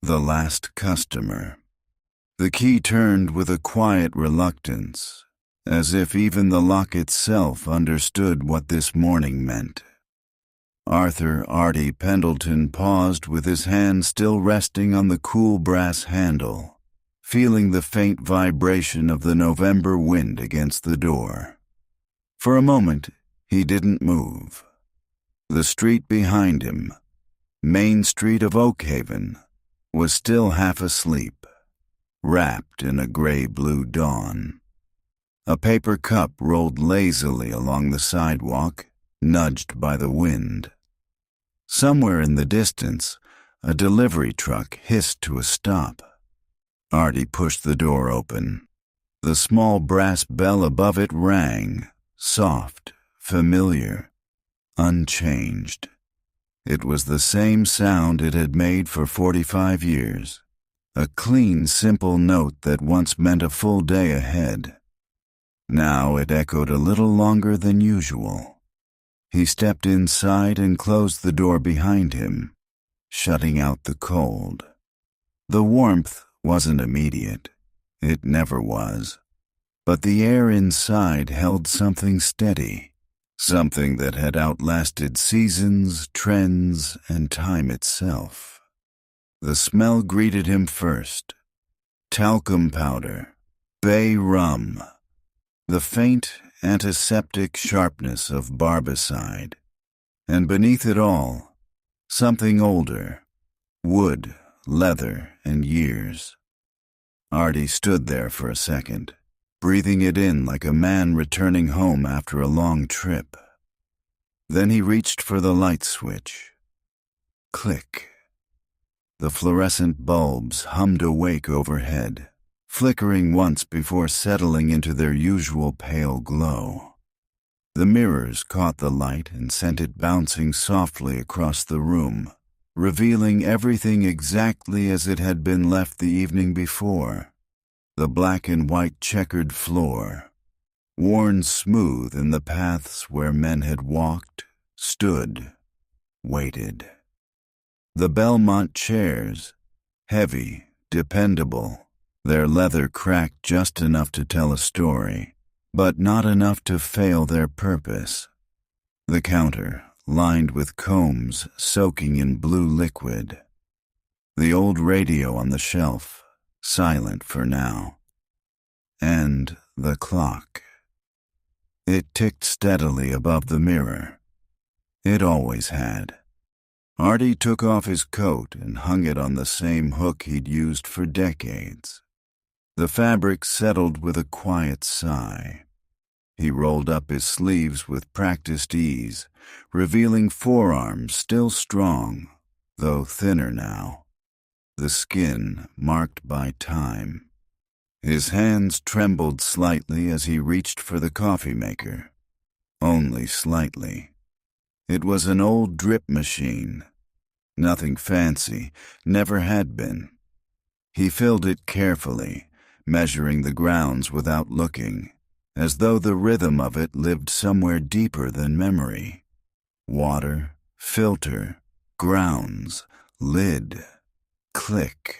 The last customer. The key turned with a quiet reluctance, as if even the lock itself understood what this morning meant. Artie Pendleton paused with his hand still resting on the cool brass handle, feeling the faint vibration of the November wind against the door. For a moment, he didn't move. The street behind him, Main Street of Oakhaven, was still half asleep, wrapped in a gray-blue dawn. A paper cup rolled lazily along the sidewalk, nudged by the wind. Somewhere in the distance, a delivery truck hissed to a stop. Artie pushed the door open. The small brass bell above it rang, soft, familiar, unchanged. It was the same sound it had made for 45 years, a clean, simple note that once meant a full day ahead. Now it echoed a little longer than usual. He stepped inside and closed the door behind him, shutting out the cold. The warmth wasn't immediate. It never was. But the air inside held something steady. Something that had outlasted seasons, trends, and time itself. The smell greeted him first. Talcum powder, bay rum, the faint antiseptic sharpness of barbicide, and beneath it all, something older, wood, leather, and years. Artie stood there for a second, breathing it in like a man returning home after a long trip. Then he reached for the light switch. Click. The fluorescent bulbs hummed awake overhead, flickering once before settling into their usual pale glow. The mirrors caught the light and sent it bouncing softly across the room, revealing everything exactly as it had been left the evening before. The black and white checkered floor, worn smooth in the paths where men had walked, stood, waited. The Belmont chairs, heavy, dependable, their leather cracked just enough to tell a story, but not enough to fail their purpose. The counter, lined with combs soaking in blue liquid. The old radio on the shelf, silent for now. And the clock. It ticked steadily above the mirror. It always had. Artie took off his coat and hung it on the same hook he'd used for decades. The fabric settled with a quiet sigh. He rolled up his sleeves with practiced ease, revealing forearms still strong, though thinner now. The skin marked by time. His hands trembled slightly as he reached for the coffee maker. Only slightly. It was an old drip machine. Nothing fancy, never had been. He filled it carefully, measuring the grounds without looking, as though the rhythm of it lived somewhere deeper than memory. Water, filter, grounds, lid, click.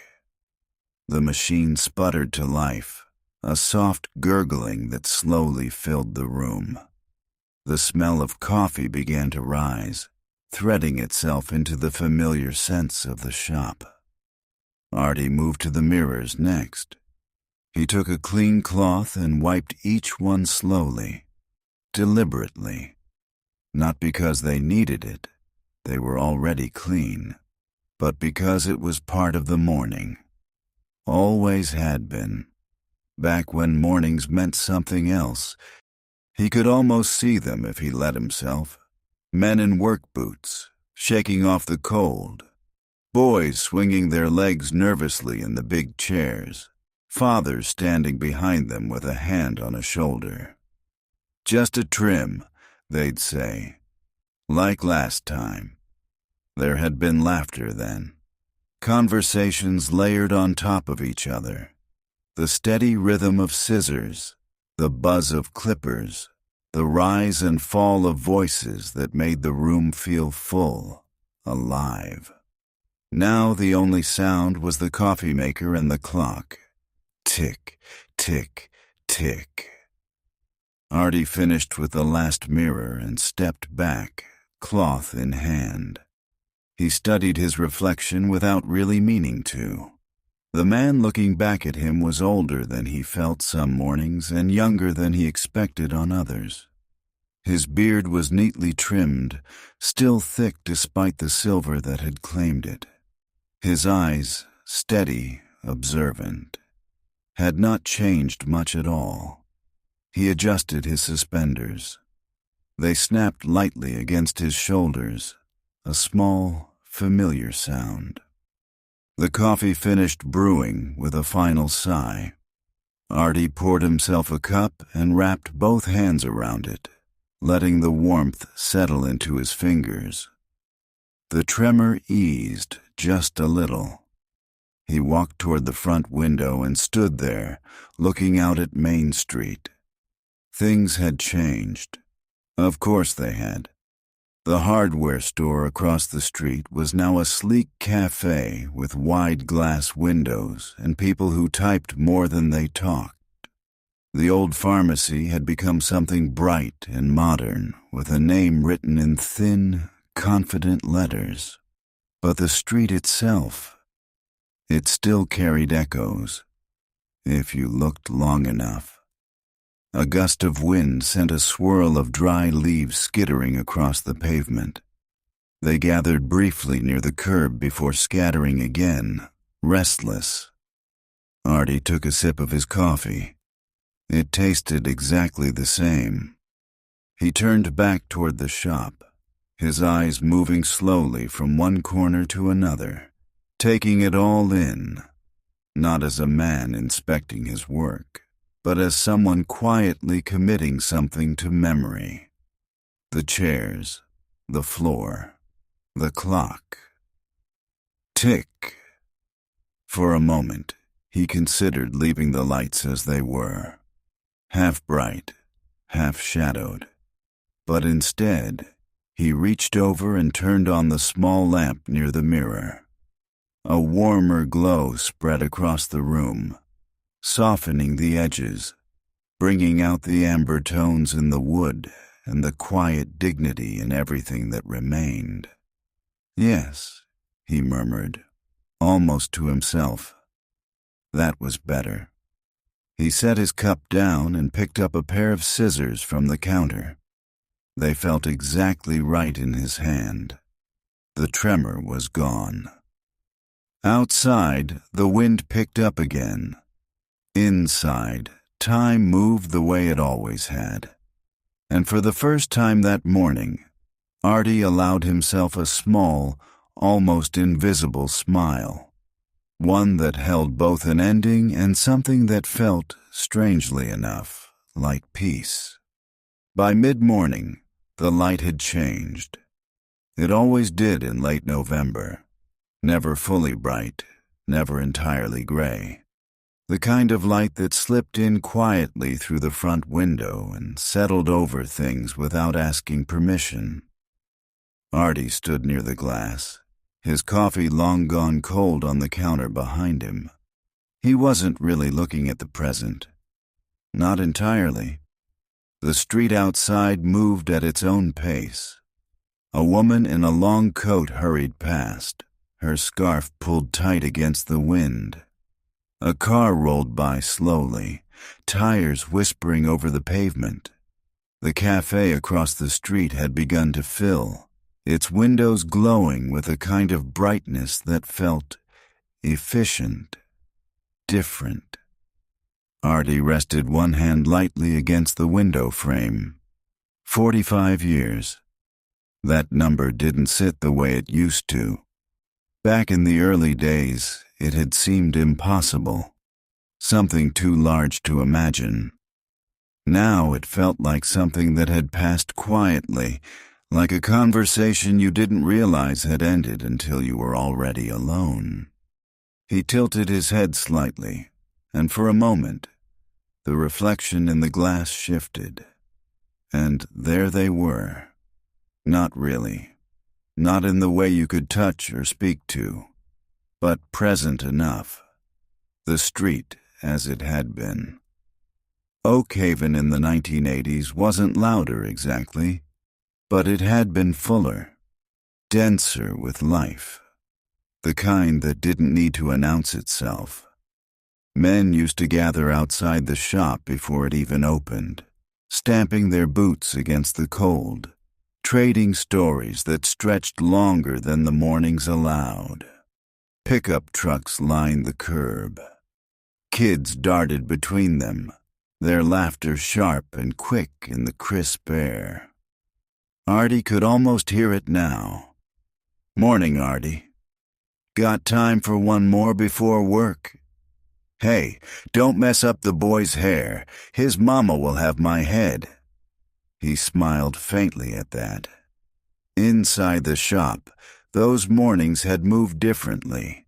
The machine sputtered to life, a soft gurgling that slowly filled the room. The smell of coffee began to rise, threading itself into the familiar scents of the shop. Artie moved to the mirrors next. He took a clean cloth and wiped each one slowly, deliberately. Not because they needed it, they were already clean, but because it was part of the morning. Always had been. Back when mornings meant something else, he could almost see them if he let himself. Men in work boots, shaking off the cold. Boys swinging their legs nervously in the big chairs. Fathers standing behind them with a hand on a shoulder. Just a trim, they'd say. Like last time. There had been laughter then. Conversations layered on top of each other. The steady rhythm of scissors, the buzz of clippers, the rise and fall of voices that made the room feel full, alive. Now the only sound was the coffee maker and the clock. Tick, tick, tick. Artie finished with the last mirror and stepped back, cloth in hand. He studied his reflection without really meaning to. The man looking back at him was older than he felt some mornings and younger than he expected on others. His beard was neatly trimmed, still thick despite the silver that had claimed it. His eyes, steady, observant, had not changed much at all. He adjusted his suspenders. They snapped lightly against his shoulders, a small, familiar sound. The coffee finished brewing with a final sigh. Artie poured himself a cup and wrapped both hands around it, letting the warmth settle into his fingers. The tremor eased just a little. He walked toward the front window and stood there, looking out at Main Street. Things had changed. Of course they had. The hardware store across the street was now a sleek cafe with wide glass windows and people who typed more than they talked. The old pharmacy had become something bright and modern, with a name written in thin, confident letters. But the street itself, it still carried echoes, if you looked long enough. A gust of wind sent a swirl of dry leaves skittering across the pavement. They gathered briefly near the curb before scattering again, restless. Artie took a sip of his coffee. It tasted exactly the same. He turned back toward the shop, his eyes moving slowly from one corner to another, taking it all in, not as a man inspecting his work, but as someone quietly committing something to memory. The chairs, the floor, the clock. Tick. For a moment, he considered leaving the lights as they were, half bright, half shadowed. But instead, he reached over and turned on the small lamp near the mirror. A warmer glow spread across the room, softening the edges, bringing out the amber tones in the wood and the quiet dignity in everything that remained. Yes, he murmured, almost to himself. That was better. He set his cup down and picked up a pair of scissors from the counter. They felt exactly right in his hand. The tremor was gone. Outside, the wind picked up again. Inside, time moved the way it always had. And for the first time that morning, Artie allowed himself a small, almost invisible smile. One that held both an ending and something that felt, strangely enough, like peace. By mid-morning, the light had changed. It always did in late November. Never fully bright, never entirely gray. The kind of light that slipped in quietly through the front window and settled over things without asking permission. Artie stood near the glass, his coffee long gone cold on the counter behind him. He wasn't really looking at the present. Not entirely. The street outside moved at its own pace. A woman in a long coat hurried past, her scarf pulled tight against the wind. A car rolled by slowly, tires whispering over the pavement. The cafe across the street had begun to fill, its windows glowing with a kind of brightness that felt efficient, different. Artie rested one hand lightly against the window frame. 45 years. That number didn't sit the way it used to. Back in the early days, it had seemed impossible, something too large to imagine. Now it felt like something that had passed quietly, like a conversation you didn't realize had ended until you were already alone. He tilted his head slightly, and for a moment, the reflection in the glass shifted. And there they were. Not really. Not in the way you could touch or speak to. but present enough. The street as it had been. Oak Haven in the 1980s wasn't louder exactly, but it had been fuller, denser with life. The kind that didn't need to announce itself. Men used to gather outside the shop before it even opened, stamping their boots against the cold, trading stories that stretched longer than the mornings allowed. Pickup trucks lined the curb. Kids darted between them, their laughter sharp and quick in the crisp air. Artie could almost hear it now. "Morning, Artie. Got time for one more before work? Hey, don't mess up the boy's hair. His mama will have my head." He smiled faintly at that. Inside the shop, those mornings had moved differently.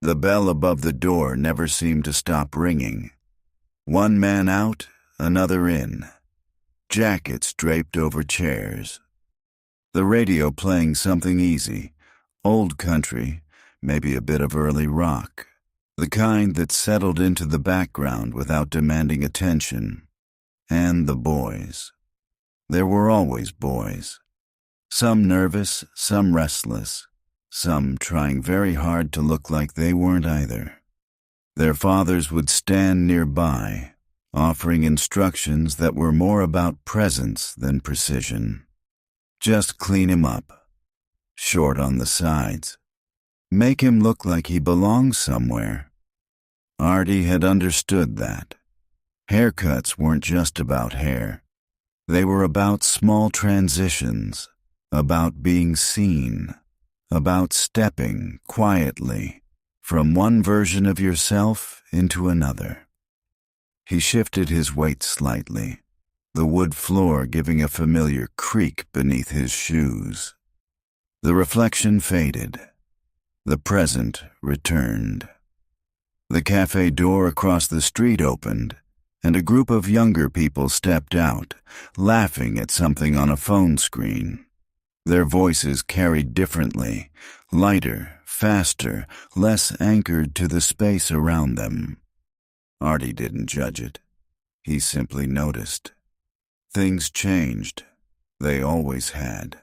The bell above the door never seemed to stop ringing. One man out, another in. Jackets draped over chairs. The radio playing something easy, old country, maybe a bit of early rock. The kind that settled into the background without demanding attention. And the boys. There were always boys. Some nervous, some restless, some trying very hard to look like they weren't either. Their fathers would stand nearby, offering instructions that were more about presence than precision. Just clean him up. Short on the sides. Make him look like he belongs somewhere. Artie had understood that. Haircuts weren't just about hair. They were about small transitions, about being seen, about stepping quietly from one version of yourself into another. He shifted his weight slightly, the wood floor giving a familiar creak beneath his shoes. The reflection faded. The present returned. The cafe door across the street opened, and a group of younger people stepped out, laughing at something on a phone screen. Their voices carried differently, lighter, faster, less anchored to the space around them. Artie didn't judge it. He simply noticed. Things changed. They always had.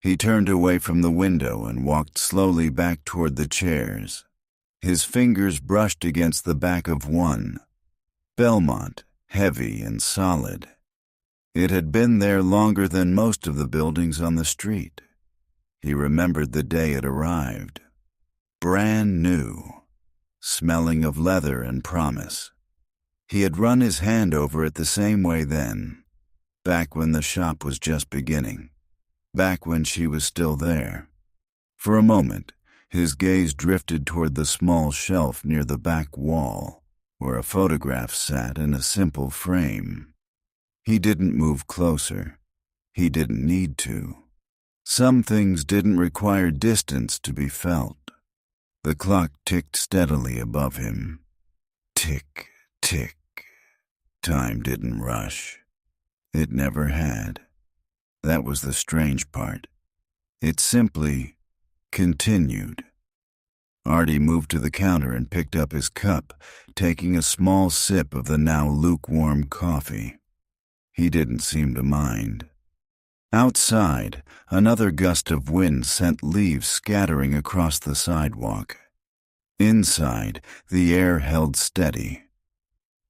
He turned away from the window and walked slowly back toward the chairs. His fingers brushed against the back of one. Belmont, heavy and solid. It had been there longer than most of the buildings on the street. He remembered the day it arrived. Brand new, smelling of leather and promise. He had run his hand over it the same way then, back when the shop was just beginning, back when she was still there. For a moment, his gaze drifted toward the small shelf near the back wall, where a photograph sat in a simple frame. He didn't move closer. He didn't need to. Some things didn't require distance to be felt. The clock ticked steadily above him. Tick, tick. Time didn't rush. It never had. That was the strange part. It simply continued. Artie moved to the counter and picked up his cup, taking a small sip of the now lukewarm coffee. He didn't seem to mind. Outside, another gust of wind sent leaves scattering across the sidewalk. Inside, the air held steady.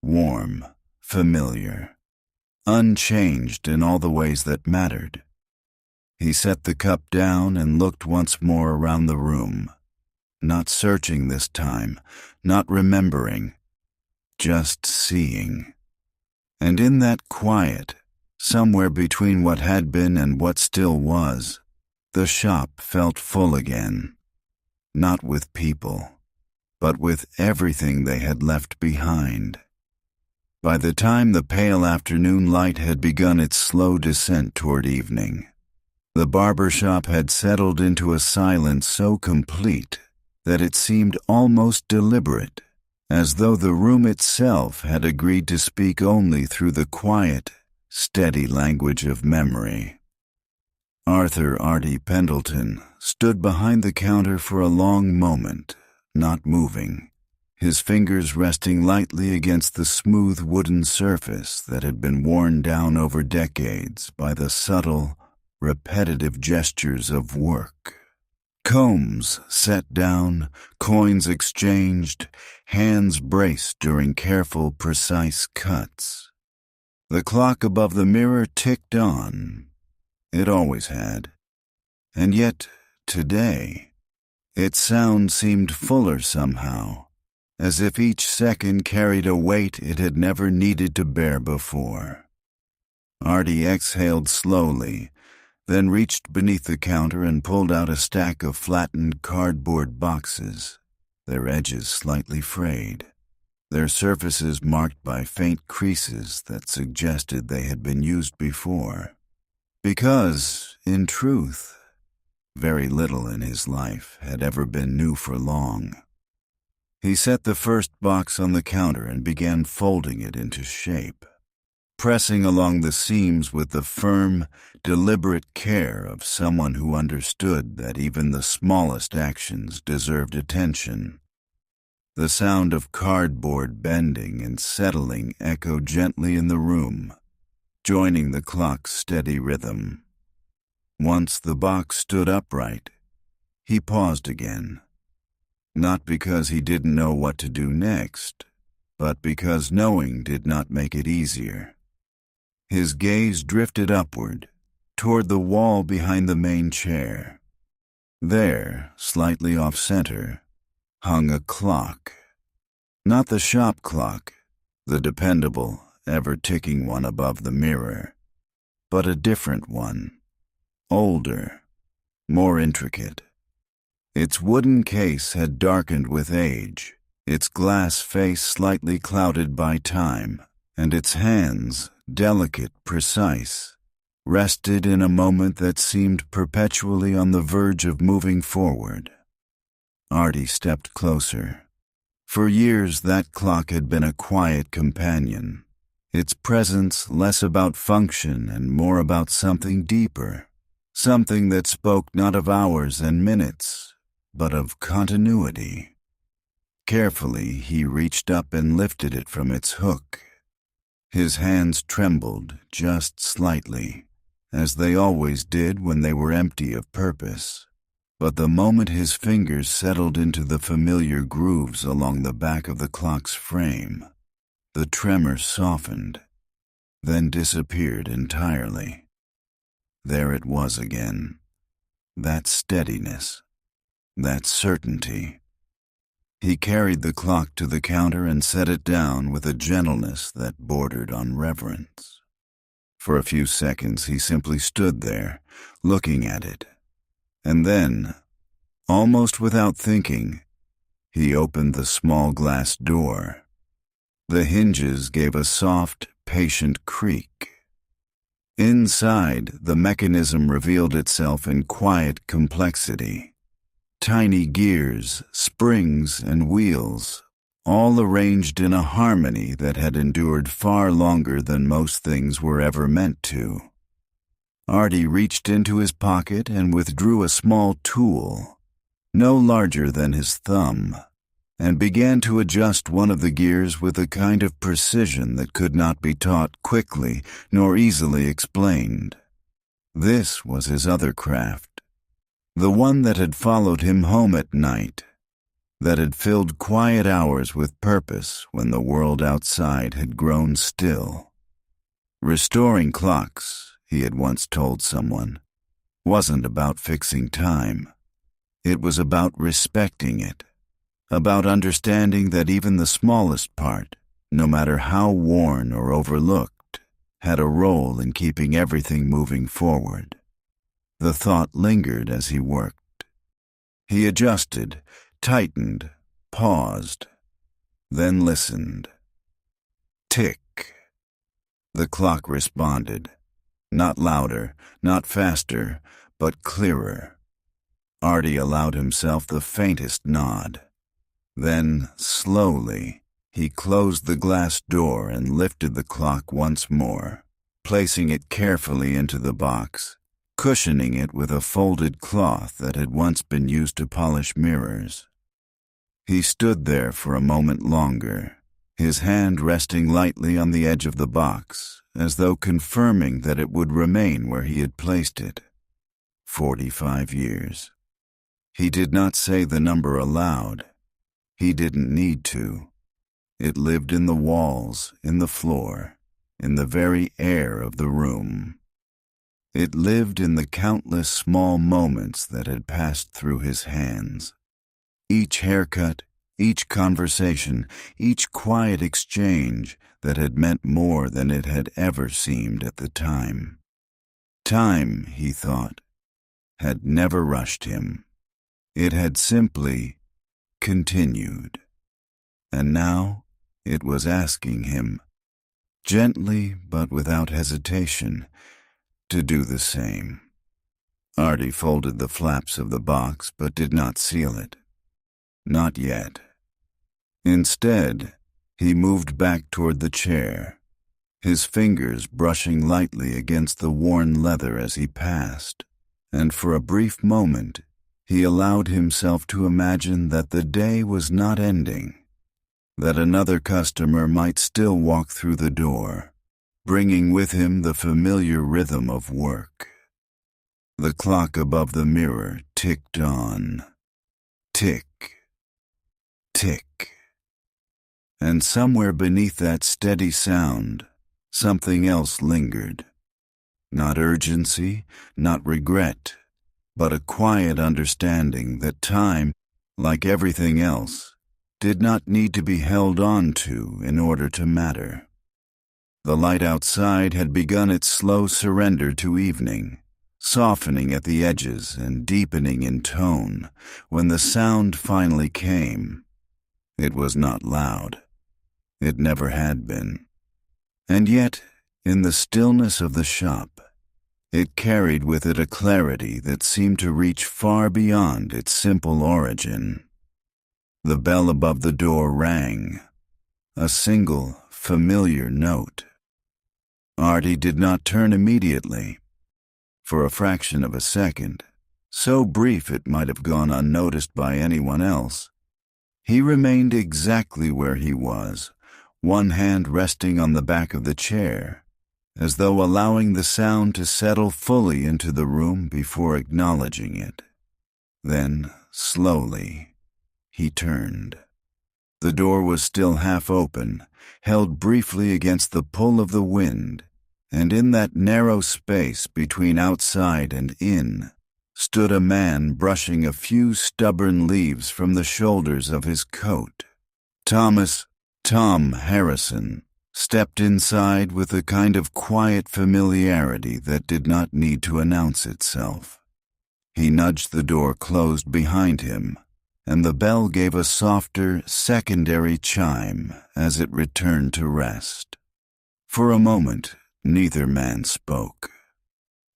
Warm, familiar, unchanged in all the ways that mattered. He set the cup down and looked once more around the room, not searching this time, not remembering, just seeing. And in that quiet, somewhere between what had been and what still was, the shop felt full again, not with people, but with everything they had left behind. By the time the pale afternoon light had begun its slow descent toward evening, the barber shop had settled into a silence so complete that it seemed almost deliberate, as though the room itself had agreed to speak only through the quiet, steady language of memory. Artie Pendleton stood behind the counter for a long moment, not moving, his fingers resting lightly against the smooth wooden surface that had been worn down over decades by the subtle, repetitive gestures of work. Combs set down, coins exchanged, hands braced during careful, precise cuts. The clock above the mirror ticked on. It always had. And yet, today, its sound seemed fuller somehow, as if each second carried a weight it had never needed to bear before. Artie exhaled slowly, then reached beneath the counter and pulled out a stack of flattened cardboard boxes, their edges slightly frayed, their surfaces marked by faint creases that suggested they had been used before. Because, in truth, very little in his life had ever been new for long. He set the first box on the counter and began folding it into shape, pressing along the seams with the firm, deliberate care of someone who understood that even the smallest actions deserved attention. The sound of cardboard bending and settling echoed gently in the room, joining the clock's steady rhythm. Once the box stood upright, he paused again, not because he didn't know what to do next, but because knowing did not make it easier. His gaze drifted upward, toward the wall behind the main chair. There, slightly off-center, hung a clock. Not the shop clock, the dependable, ever-ticking one above the mirror, but a different one, older, more intricate. Its wooden case had darkened with age, its glass face slightly clouded by time, and its hands, delicate, precise, rested in a moment that seemed perpetually on the verge of moving forward. Artie stepped closer. For years that clock had been a quiet companion, its presence less about function and more about something deeper, something that spoke not of hours and minutes, but of continuity. Carefully, he reached up and lifted it from its hook. His hands trembled just slightly, as they always did when they were empty of purpose. But the moment his fingers settled into the familiar grooves along the back of the clock's frame, the tremor softened, then disappeared entirely. There it was again, that steadiness, that certainty. He carried the clock to the counter and set it down with a gentleness that bordered on reverence. For a few seconds he simply stood there, looking at it. And then, almost without thinking, he opened the small glass door. The hinges gave a soft, patient creak. Inside, the mechanism revealed itself in quiet complexity. Tiny gears, springs, and wheels, all arranged in a harmony that had endured far longer than most things were ever meant to. Artie reached into his pocket and withdrew a small tool, no larger than his thumb, and began to adjust one of the gears with a kind of precision that could not be taught quickly nor easily explained. This was his other craft, the one that had followed him home at night, that had filled quiet hours with purpose when the world outside had grown still. Restoring clocks, he had once told someone, wasn't about fixing time. It was about respecting it, about understanding that even the smallest part, no matter how worn or overlooked, had a role in keeping everything moving forward. The thought lingered as he worked. He adjusted, tightened, paused, then listened. Tick. The clock responded. Not louder, not faster, but clearer. Artie allowed himself the faintest nod. Then, slowly, he closed the glass door and lifted the clock once more, placing it carefully into the box, cushioning it with a folded cloth that had once been used to polish mirrors. He stood there for a moment longer, his hand resting lightly on the edge of the box, as though confirming that it would remain where he had placed it. 45 years. He did not say the number aloud. He didn't need to. It lived in the walls, in the floor, in the very air of the room. It lived in the countless small moments that had passed through his hands. Each haircut, each conversation, each quiet exchange that had meant more than it had ever seemed at the time. Time, he thought, had never rushed him. It had simply continued. And now it was asking him, gently but without hesitation, to do the same. Artie folded the flaps of the box but did not seal it. Not yet. Instead, he moved back toward the chair, his fingers brushing lightly against the worn leather as he passed, and for a brief moment he allowed himself to imagine that the day was not ending, that another customer might still walk through the door, bringing with him the familiar rhythm of work. The clock above the mirror ticked on. Tick, tick. And somewhere beneath that steady sound, something else lingered. Not urgency, not regret, but a quiet understanding that time, like everything else, did not need to be held on to in order to matter. The light outside had begun its slow surrender to evening, softening at the edges and deepening in tone when the sound finally came. It was not loud. It never had been. And yet, in the stillness of the shop, it carried with it a clarity that seemed to reach far beyond its simple origin. The bell above the door rang, a single, familiar note. Artie did not turn immediately. For a fraction of a second, so brief it might have gone unnoticed by anyone else, he remained exactly where he was, one hand resting on the back of the chair, as though allowing the sound to settle fully into the room before acknowledging it. Then, slowly, he turned. The door was still half open, held briefly against the pull of the wind, and in that narrow space between outside and in stood a man brushing a few stubborn leaves from the shoulders of his coat. Tom Harrison stepped inside with a kind of quiet familiarity that did not need to announce itself. He nudged the door closed behind him, and the bell gave a softer, secondary chime as it returned to rest. For a moment, neither man spoke.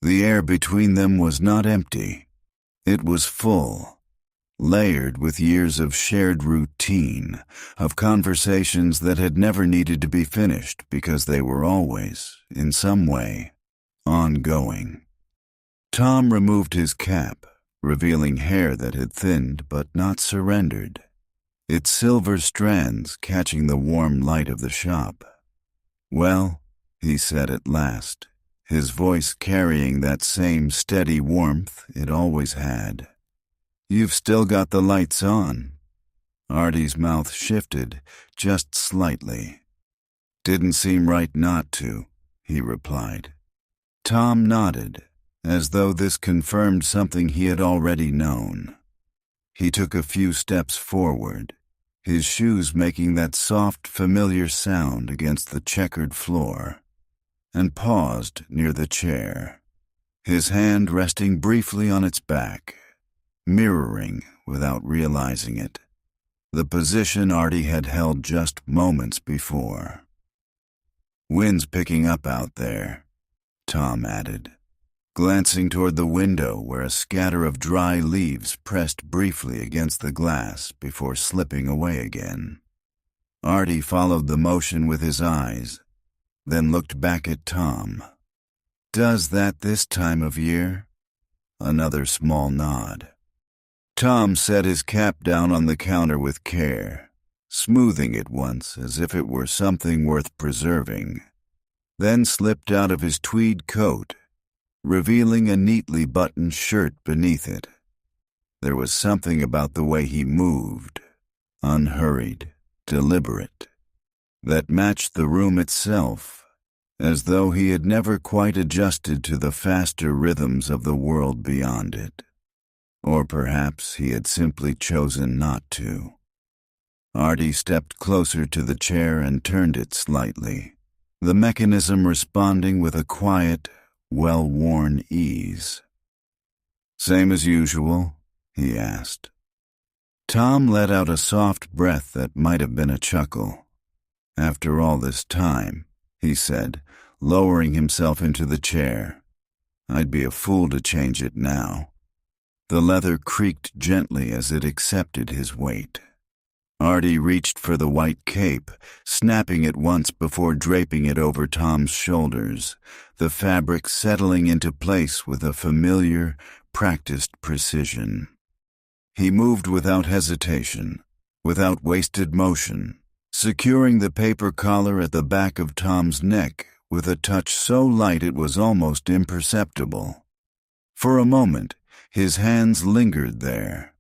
The air between them was not empty. It was full, layered with years of shared routine, of conversations that had never needed to be finished because they were always, in some way, ongoing. Tom removed his cap, revealing hair that had thinned but not surrendered, its silver strands catching the warm light of the shop. "Well," he said at last, his voice carrying that same steady warmth it always had. "You've still got the lights on." Artie's mouth shifted, just slightly. "Didn't seem right not to," he replied. Tom nodded, as though this confirmed something he had already known. He took a few steps forward, his shoes making that soft, familiar sound against the checkered floor, and paused near the chair, his hand resting briefly on its back, mirroring, without realizing it, the position Artie had held just moments before. "Wind's picking up out there," Tom added, glancing toward the window where a scatter of dry leaves pressed briefly against the glass before slipping away again. Artie followed the motion with his eyes, then looked back at Tom. "Does that this time of year?" Another small nod. Tom set his cap down on the counter with care, smoothing it once as if it were something worth preserving, then slipped out of his tweed coat, revealing a neatly buttoned shirt beneath it. There was something about the way he moved, unhurried, deliberate, that matched the room itself, as though he had never quite adjusted to the faster rhythms of the world beyond it. Or perhaps he had simply chosen not to. Artie stepped closer to the chair and turned it slightly, the mechanism responding with a quiet, well-worn ease. "Same as usual?" he asked. Tom let out a soft breath that might have been a chuckle. "After all this time," he said, lowering himself into the chair, "I'd be a fool to change it now." The leather creaked gently as it accepted his weight. Artie reached for the white cape, snapping it once before draping it over Tom's shoulders, the fabric settling into place with a familiar, practiced precision. He moved without hesitation, without wasted motion, securing the paper collar at the back of Tom's neck with a touch so light it was almost imperceptible. For a moment, his hands lingered there,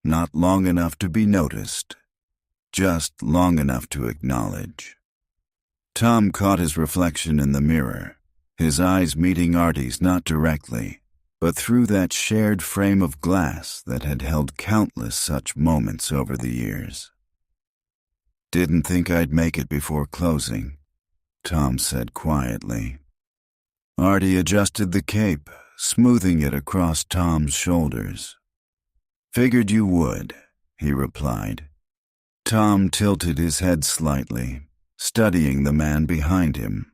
not long enough to be noticed, just long enough to acknowledge. Tom caught his reflection in the mirror, his eyes meeting Artie's not directly, but through that shared frame of glass that had held countless such moments over the years. "Didn't think I'd make it before closing," Tom said quietly. Artie adjusted the cape, smoothing it across Tom's shoulders. "Figured you would," he replied. Tom tilted his head slightly, studying the man behind him.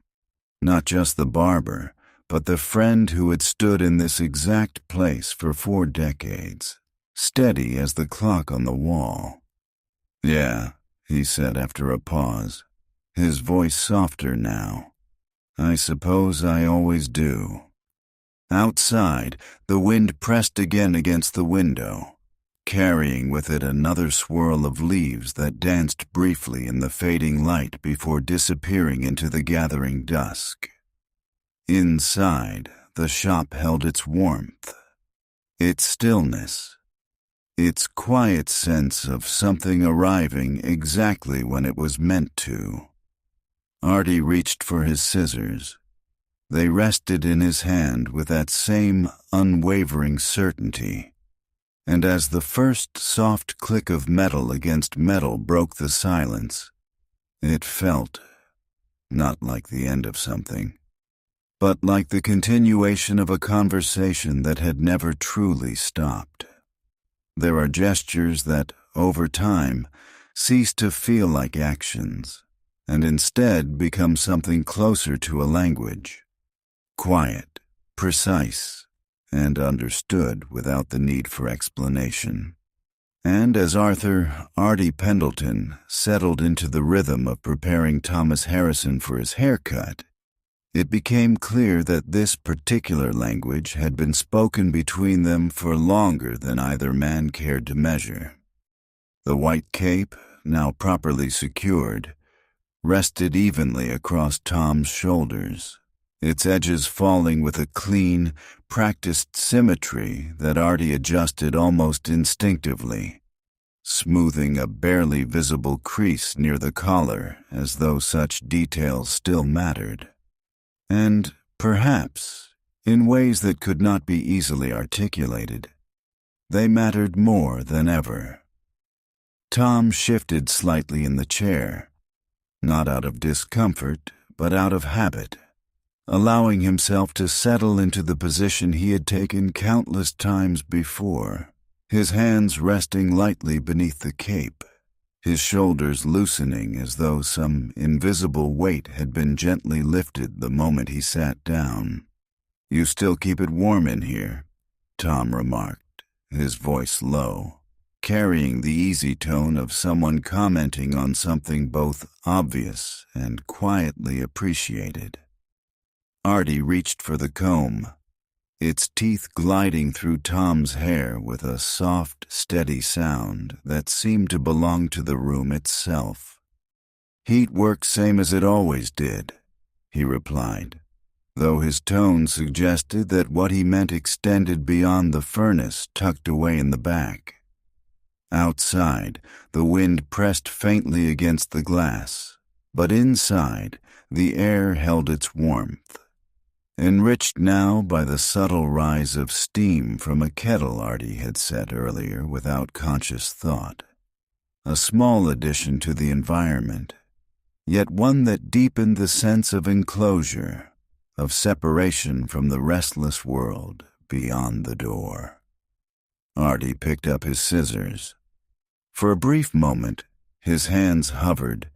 Not just the barber, but the friend who had stood in this exact place for 4 decades, steady as the clock on the wall. "Yeah," he said after a pause, his voice softer now. "I suppose I always do." Outside, the wind pressed again against the window, carrying with it another swirl of leaves that danced briefly in the fading light before disappearing into the gathering dusk. Inside, the shop held its warmth, its stillness, its quiet sense of something arriving exactly when it was meant to. Artie reached for his scissors. They rested in his hand with that same unwavering certainty, and as the first soft click of metal against metal broke the silence, it felt not like the end of something, but like the continuation of a conversation that had never truly stopped. There are gestures that, over time, cease to feel like actions, and instead become something closer to a language. Quiet, precise, and understood without the need for explanation. And as Artie Pendleton settled into the rhythm of preparing Thomas Harrison for his haircut, it became clear that this particular language had been spoken between them for longer than either man cared to measure. The white cape, now properly secured, rested evenly across Tom's shoulders, its edges falling with a clean, practiced symmetry that Artie adjusted almost instinctively, smoothing a barely visible crease near the collar as though such details still mattered. And, perhaps, in ways that could not be easily articulated, they mattered more than ever. Tom shifted slightly in the chair, not out of discomfort, but out of habit, allowing himself to settle into the position he had taken countless times before, his hands resting lightly beneath the cape, his shoulders loosening as though some invisible weight had been gently lifted the moment he sat down. "You still keep it warm in here," Tom remarked, his voice low, carrying the easy tone of someone commenting on something both obvious and quietly appreciated. Artie reached for the comb, its teeth gliding through Tom's hair with a soft, steady sound that seemed to belong to the room itself. "Heat works same as it always did," he replied, though his tone suggested that what he meant extended beyond the furnace tucked away in the back. Outside, the wind pressed faintly against the glass, but inside, the air held its warmth, enriched now by the subtle rise of steam from a kettle Artie had set earlier without conscious thought. A small addition to the environment, yet one that deepened the sense of enclosure, of separation from the restless world beyond the door. Artie picked up his scissors. For a brief moment, his hands hovered,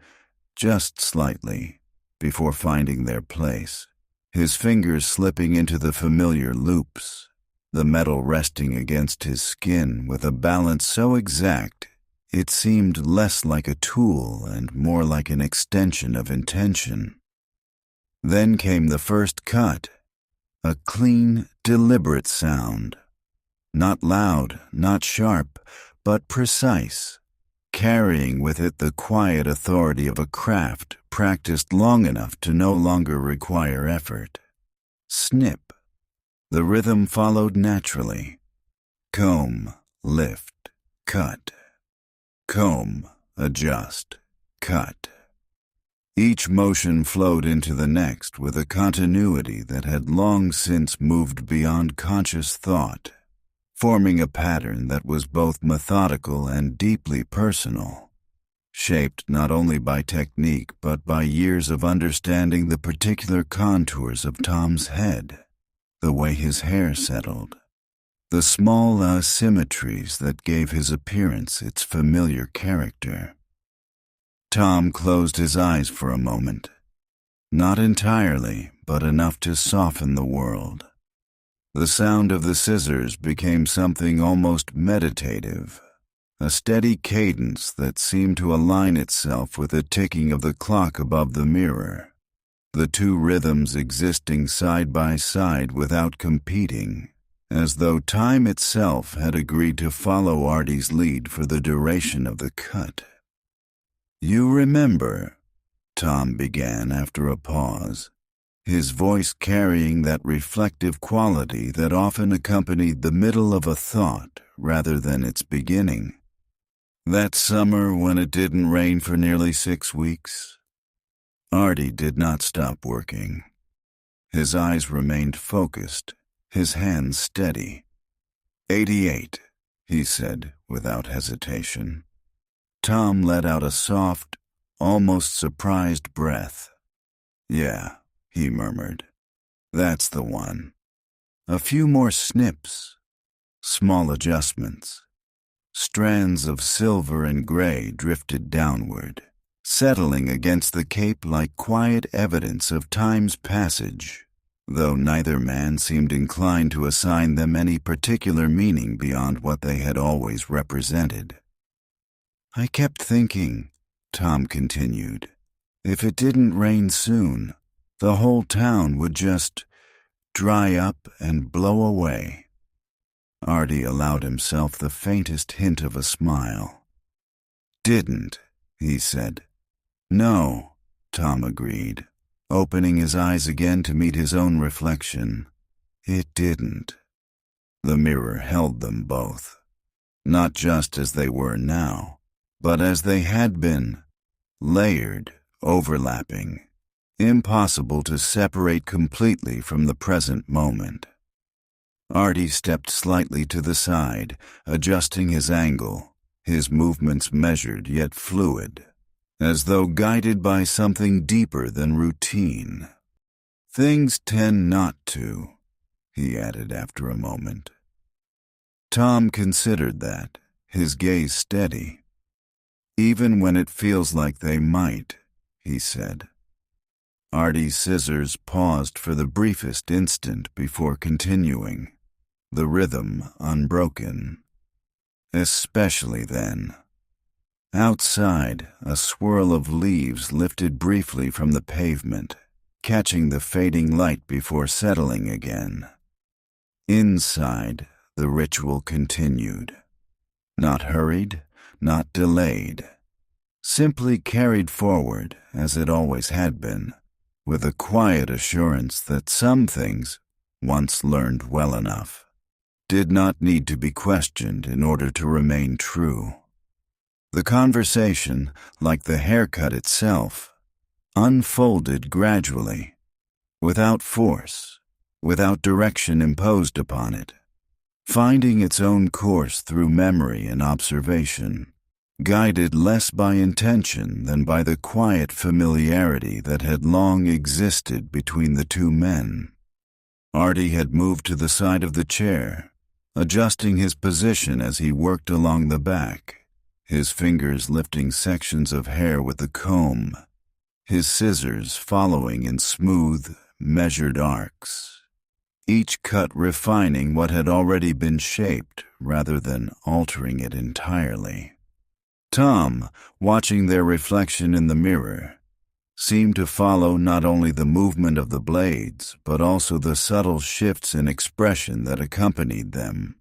just slightly, before finding their place, his fingers slipping into the familiar loops, the metal resting against his skin with a balance so exact it seemed less like a tool and more like an extension of intention. Then came the first cut, a clean, deliberate sound. Not loud, not sharp, but precise, carrying with it the quiet authority of a craft practiced long enough to no longer require effort. Snip. The rhythm followed naturally. Comb, lift, cut. Comb, adjust, cut. Each motion flowed into the next with a continuity that had long since moved beyond conscious thought, forming a pattern that was both methodical and deeply personal, shaped not only by technique but by years of understanding the particular contours of Tom's head, the way his hair settled, the small asymmetries that gave his appearance its familiar character. Tom closed his eyes for a moment, not entirely, but enough to soften the world. The sound of the scissors became something almost meditative, a steady cadence that seemed to align itself with the ticking of the clock above the mirror, the two rhythms existing side by side without competing, as though time itself had agreed to follow Artie's lead for the duration of the cut. "You remember," Tom began after a pause, his voice carrying that reflective quality that often accompanied the middle of a thought rather than its beginning. "That summer when it didn't rain for nearly 6 weeks?" Artie did not stop working. His eyes remained focused, his hands steady. 88, he said without hesitation. Tom let out a soft, almost surprised breath. "Yeah," he murmured. "That's the one." A few more snips, small adjustments. Strands of silver and gray drifted downward, settling against the cape like quiet evidence of time's passage, though neither man seemed inclined to assign them any particular meaning beyond what they had always represented. "I kept thinking," Tom continued, "if it didn't rain soon, the whole town would just dry up and blow away." Artie allowed himself the faintest hint of a smile. "Didn't," he said. "No," Tom agreed, opening his eyes again to meet his own reflection. "It didn't." The mirror held them both, not just as they were now, but as they had been, layered, overlapping, impossible to separate completely from the present moment. Artie stepped slightly to the side, adjusting his angle, his movements measured yet fluid, as though guided by something deeper than routine. "Things tend not to," he added after a moment. Tom considered that, his gaze steady. "Even when it feels like they might," he said. Artie's scissors paused for the briefest instant before continuing, the rhythm unbroken. Especially then. Outside, a swirl of leaves lifted briefly from the pavement, catching the fading light before settling again. Inside, the ritual continued. Not hurried, not delayed. Simply carried forward, as it always had been, with a quiet assurance that some things, once learned well enough, did not need to be questioned in order to remain true. The conversation, like the haircut itself, unfolded gradually, without force, without direction imposed upon it, finding its own course through memory and observation, guided less by intention than by the quiet familiarity that had long existed between the two men. Artie had moved to the side of the chair, adjusting his position as he worked along the back, his fingers lifting sections of hair with a comb, his scissors following in smooth, measured arcs, each cut refining what had already been shaped rather than altering it entirely. Tom, watching their reflection in the mirror, seemed to follow not only the movement of the blades, but also the subtle shifts in expression that accompanied them,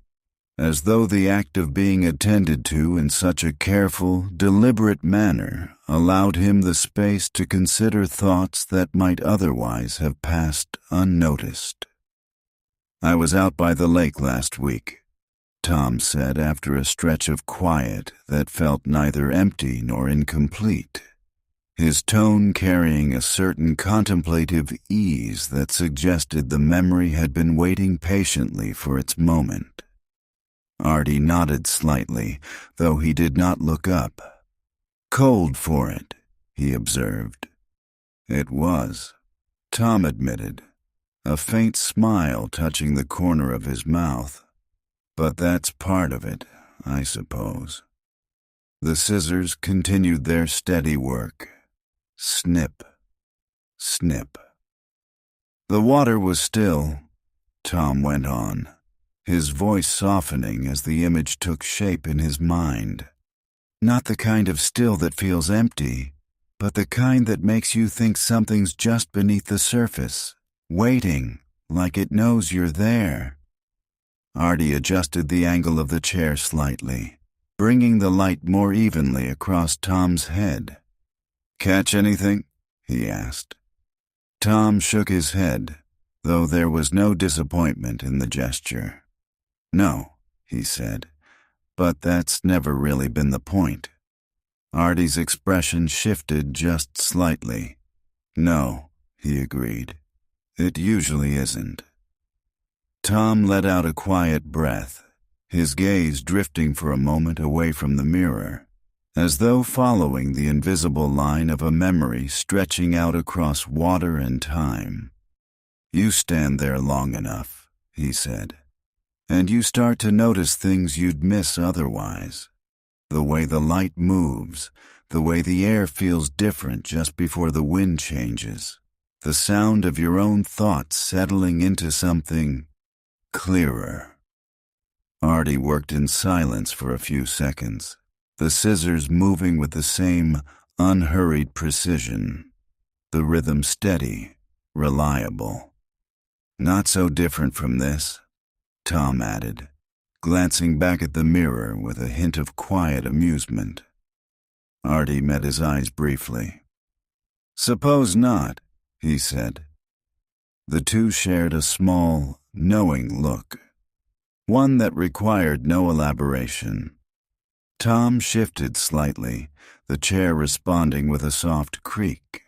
as though the act of being attended to in such a careful, deliberate manner allowed him the space to consider thoughts that might otherwise have passed unnoticed. "I was out by the lake last week," Tom said after a stretch of quiet that felt neither empty nor incomplete, his tone carrying a certain contemplative ease that suggested the memory had been waiting patiently for its moment. Artie nodded slightly, though he did not look up. "Cold for it," he observed. "It was," Tom admitted, a faint smile touching the corner of his mouth. "But that's part of it, I suppose." The scissors continued their steady work. Snip, snip. "The water was still," Tom went on, his voice softening as the image took shape in his mind. "Not the kind of still that feels empty, but the kind that makes you think something's just beneath the surface, waiting, like it knows you're there." Artie adjusted the angle of the chair slightly, bringing the light more evenly across Tom's head. "Catch anything?" he asked. Tom shook his head, though there was no disappointment in the gesture. "No," he said, "but that's never really been the point." Artie's expression shifted just slightly. "No," he agreed, "it usually isn't." Tom let out a quiet breath, his gaze drifting for a moment away from the mirror, as though following the invisible line of a memory stretching out across water and time. "You stand there long enough," he said, "and you start to notice things you'd miss otherwise. The way the light moves, the way the air feels different just before the wind changes, the sound of your own thoughts settling into something clearer." Artie worked in silence for a few seconds, the scissors moving with the same unhurried precision, the rhythm steady, reliable. "Not so different from this," Tom added, glancing back at the mirror with a hint of quiet amusement. Artie met his eyes briefly. "Suppose not," he said. The two shared a small, knowing look, one that required no elaboration. Tom shifted slightly, the chair responding with a soft creak.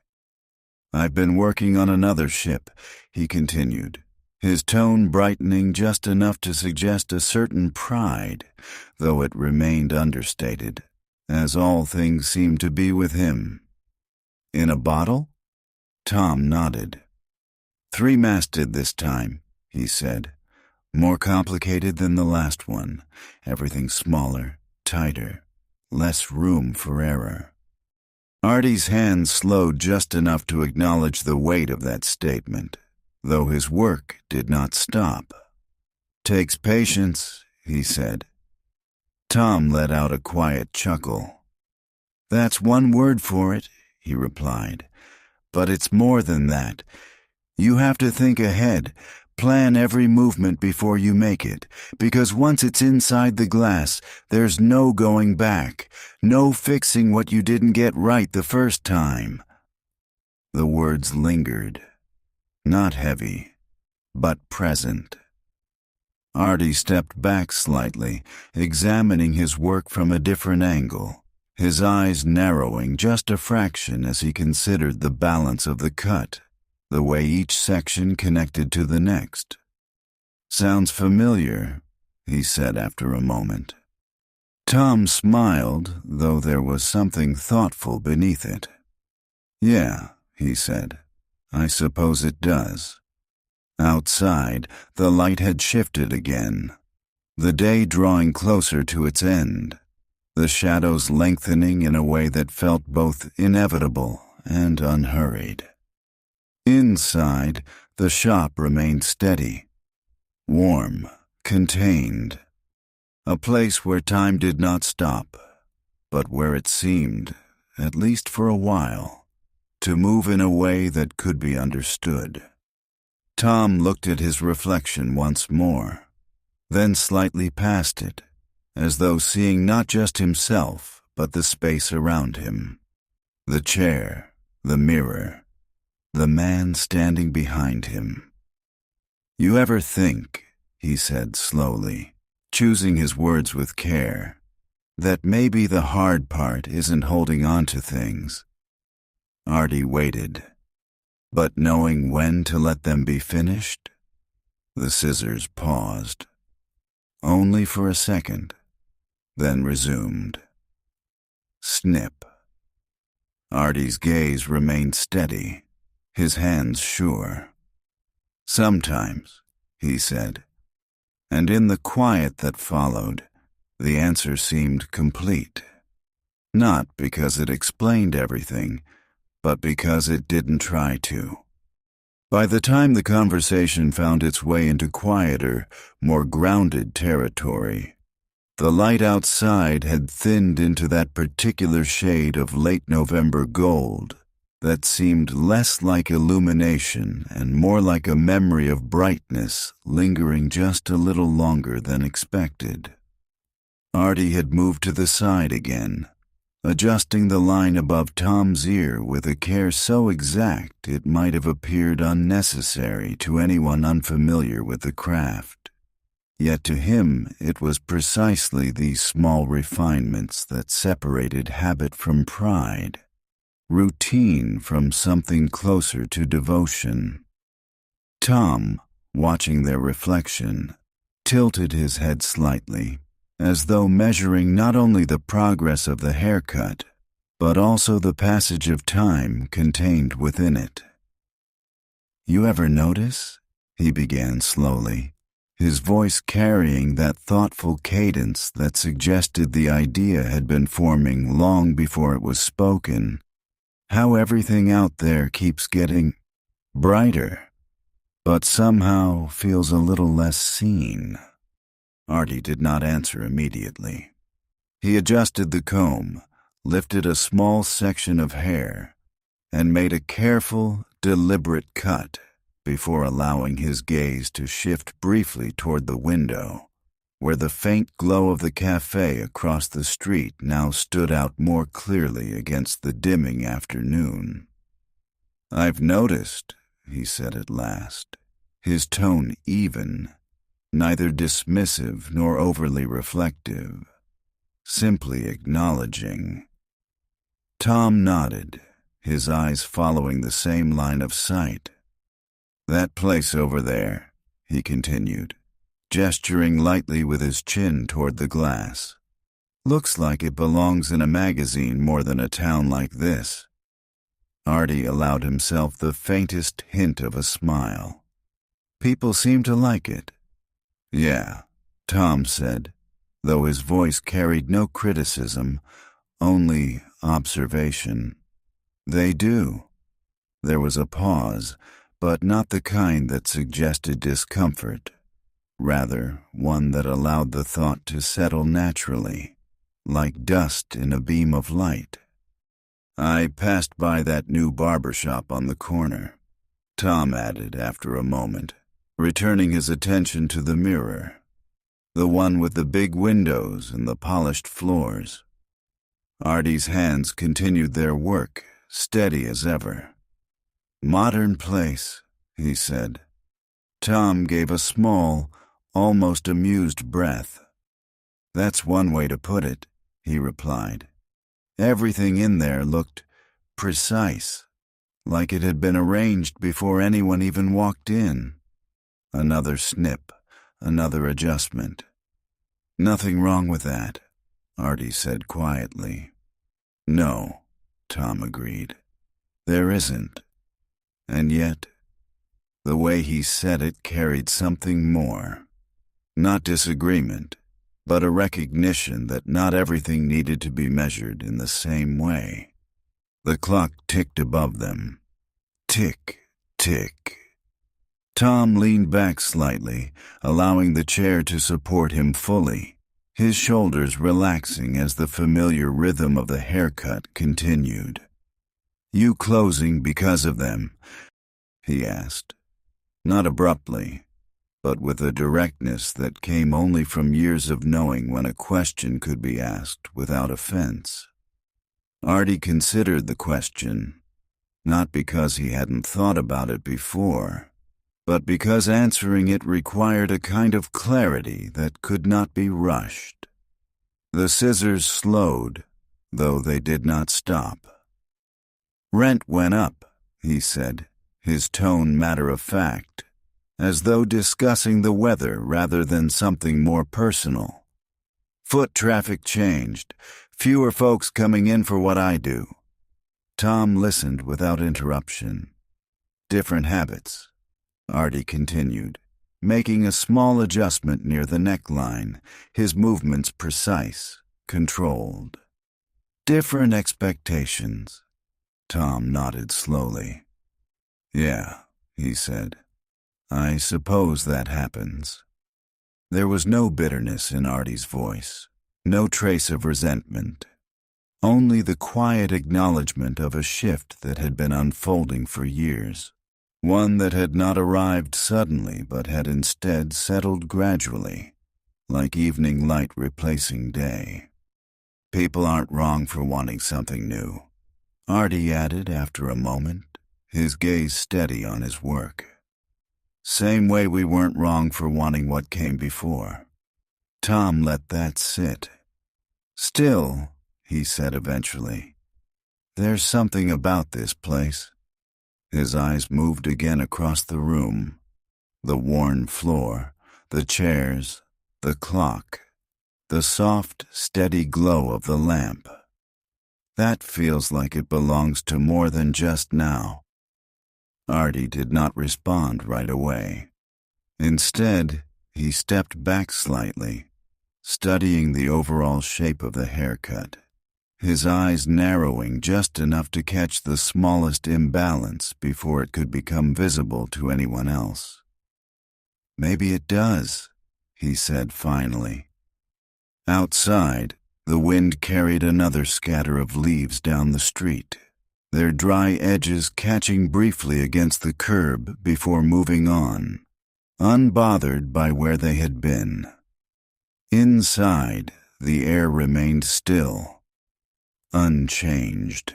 "I've been working on another ship," he continued, his tone brightening just enough to suggest a certain pride, though it remained understated, as all things seemed to be with him. "In a bottle?" Tom nodded. "Three-masted this time," he said. "More complicated than the last one. Everything smaller, tighter, less room for error." Artie's hand slowed just enough to acknowledge the weight of that statement, though his work did not stop. "Takes patience," he said. Tom let out a quiet chuckle. "That's one word for it," he replied. "But it's more than that. You have to think ahead, Plan every movement before you make it, because once it's inside the glass, there's no going back, no fixing what you didn't get right the first time. The words lingered, not heavy, but present. Artie stepped back slightly, examining his work from a different angle, his eyes narrowing just a fraction as he considered the balance of the cut, the way each section connected to the next. "Sounds familiar," he said after a moment. Tom smiled, though there was something thoughtful beneath it. "Yeah," he said, "I suppose it does." Outside, the light had shifted again, the day drawing closer to its end, the shadows lengthening in a way that felt both inevitable and unhurried. Inside, the shop remained steady, warm, contained, a place where time did not stop, but where it seemed, at least for a while, to move in a way that could be understood. Tom looked at his reflection once more, then slightly past it, as though seeing not just himself, but the space around him. The chair, the mirror, the man standing behind him. "You ever think," he said slowly, choosing his words with care, "that maybe the hard part isn't holding on to things?" Artie waited, but knowing when to let them be finished, the scissors paused, only for a second, then resumed. Snip. Artie's gaze remained steady, his hands sure. "Sometimes," he said, and in the quiet that followed, the answer seemed complete. Not because it explained everything, but because it didn't try to. By the time the conversation found its way into quieter, more grounded territory, the light outside had thinned into that particular shade of late November gold that seemed less like illumination and more like a memory of brightness lingering just a little longer than expected. Artie had moved to the side again, adjusting the line above Tom's ear with a care so exact it might have appeared unnecessary to anyone unfamiliar with the craft. Yet to him it was precisely these small refinements that separated habit from pride, routine from something closer to devotion. Tom, watching their reflection, tilted his head slightly, as though measuring not only the progress of the haircut, but also the passage of time contained within it. "You ever notice?" he began slowly, his voice carrying that thoughtful cadence that suggested the idea had been forming long before it was spoken. "How everything out there keeps getting brighter, but somehow feels a little less seen." Artie did not answer immediately. He adjusted the comb, lifted a small section of hair, and made a careful, deliberate cut before allowing his gaze to shift briefly toward the window, where the faint glow of the cafe across the street now stood out more clearly against the dimming afternoon. "I've noticed," he said at last, his tone even, neither dismissive nor overly reflective, simply acknowledging. Tom nodded, his eyes following the same line of sight. "That place over there," he continued, gesturing lightly with his chin toward the glass, "looks like it belongs in a magazine more than a town like this." Artie allowed himself the faintest hint of a smile. "People seem to like it." "Yeah," Tom said, though his voice carried no criticism, only observation. "They do." There was a pause, but not the kind that suggested discomfort. Rather, one that allowed the thought to settle naturally, like dust in a beam of light. "I passed by that new barber shop on the corner," Tom added after a moment, returning his attention to the mirror, the one with the big windows and the polished floors. Artie's hands continued their work, steady as ever. "Modern place," he said. Tom gave a small, almost amused breath. "That's one way to put it," he replied. Everything in there looked precise, like it had been arranged before anyone even walked in. Another snip, another adjustment. "Nothing wrong with that," Artie said quietly. "No," Tom agreed. "There isn't." And yet, the way he said it carried something more. Not disagreement, but a recognition that not everything needed to be measured in the same way. The clock ticked above them. Tick, tick. Tom leaned back slightly, allowing the chair to support him fully, his shoulders relaxing as the familiar rhythm of the haircut continued. "You closing because of them?" he asked. Not abruptly, but with a directness that came only from years of knowing when a question could be asked without offense. Artie considered the question, not because he hadn't thought about it before, but because answering it required a kind of clarity that could not be rushed. The scissors slowed, though they did not stop. "Rent went up," he said, his tone matter-of-fact, as though discussing the weather rather than something more personal. "Foot traffic changed, fewer folks coming in for what I do." Tom listened without interruption. "Different habits," Artie continued, making a small adjustment near the neckline, his movements precise, controlled. "Different expectations." Tom nodded slowly. "Yeah," he said. "I suppose that happens." There was no bitterness in Artie's voice, no trace of resentment, only the quiet acknowledgement of a shift that had been unfolding for years, one that had not arrived suddenly but had instead settled gradually, like evening light replacing day. "People aren't wrong for wanting something new," Artie added after a moment, his gaze steady on his work. "Same way we weren't wrong for wanting what came before." Tom let that sit. "Still," he said eventually, "there's something about this place." His eyes moved again across the room, the worn floor, the chairs, the clock, the soft, steady glow of the lamp. "That feels like it belongs to more than just now." Artie did not respond right away. Instead, he stepped back slightly, studying the overall shape of the haircut, his eyes narrowing just enough to catch the smallest imbalance before it could become visible to anyone else. "Maybe it does," he said finally. Outside, the wind carried another scatter of leaves down the street, their dry edges catching briefly against the curb before moving on, unbothered by where they had been. Inside, the air remained still, unchanged.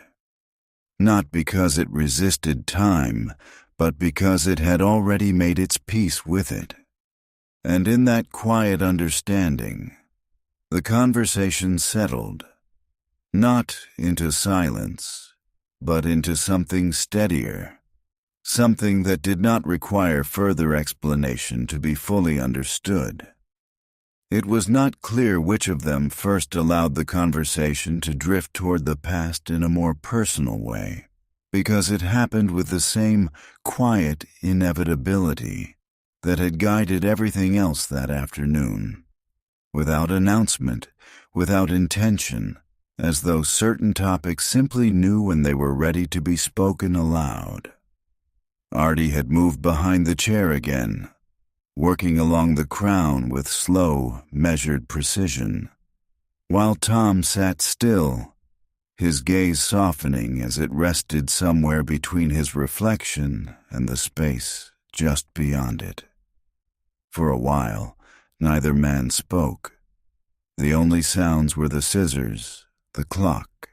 Not because it resisted time, but because it had already made its peace with it. And in that quiet understanding, the conversation settled, not into silence, but into something steadier, something that did not require further explanation to be fully understood. It was not clear which of them first allowed the conversation to drift toward the past in a more personal way, because it happened with the same quiet inevitability that had guided everything else that afternoon, without announcement, without intention, as though certain topics simply knew when they were ready to be spoken aloud. Artie had moved behind the chair again, working along the crown with slow, measured precision, while Tom sat still, his gaze softening as it rested somewhere between his reflection and the space just beyond it. For a while, neither man spoke. The only sounds were the scissors, the clock,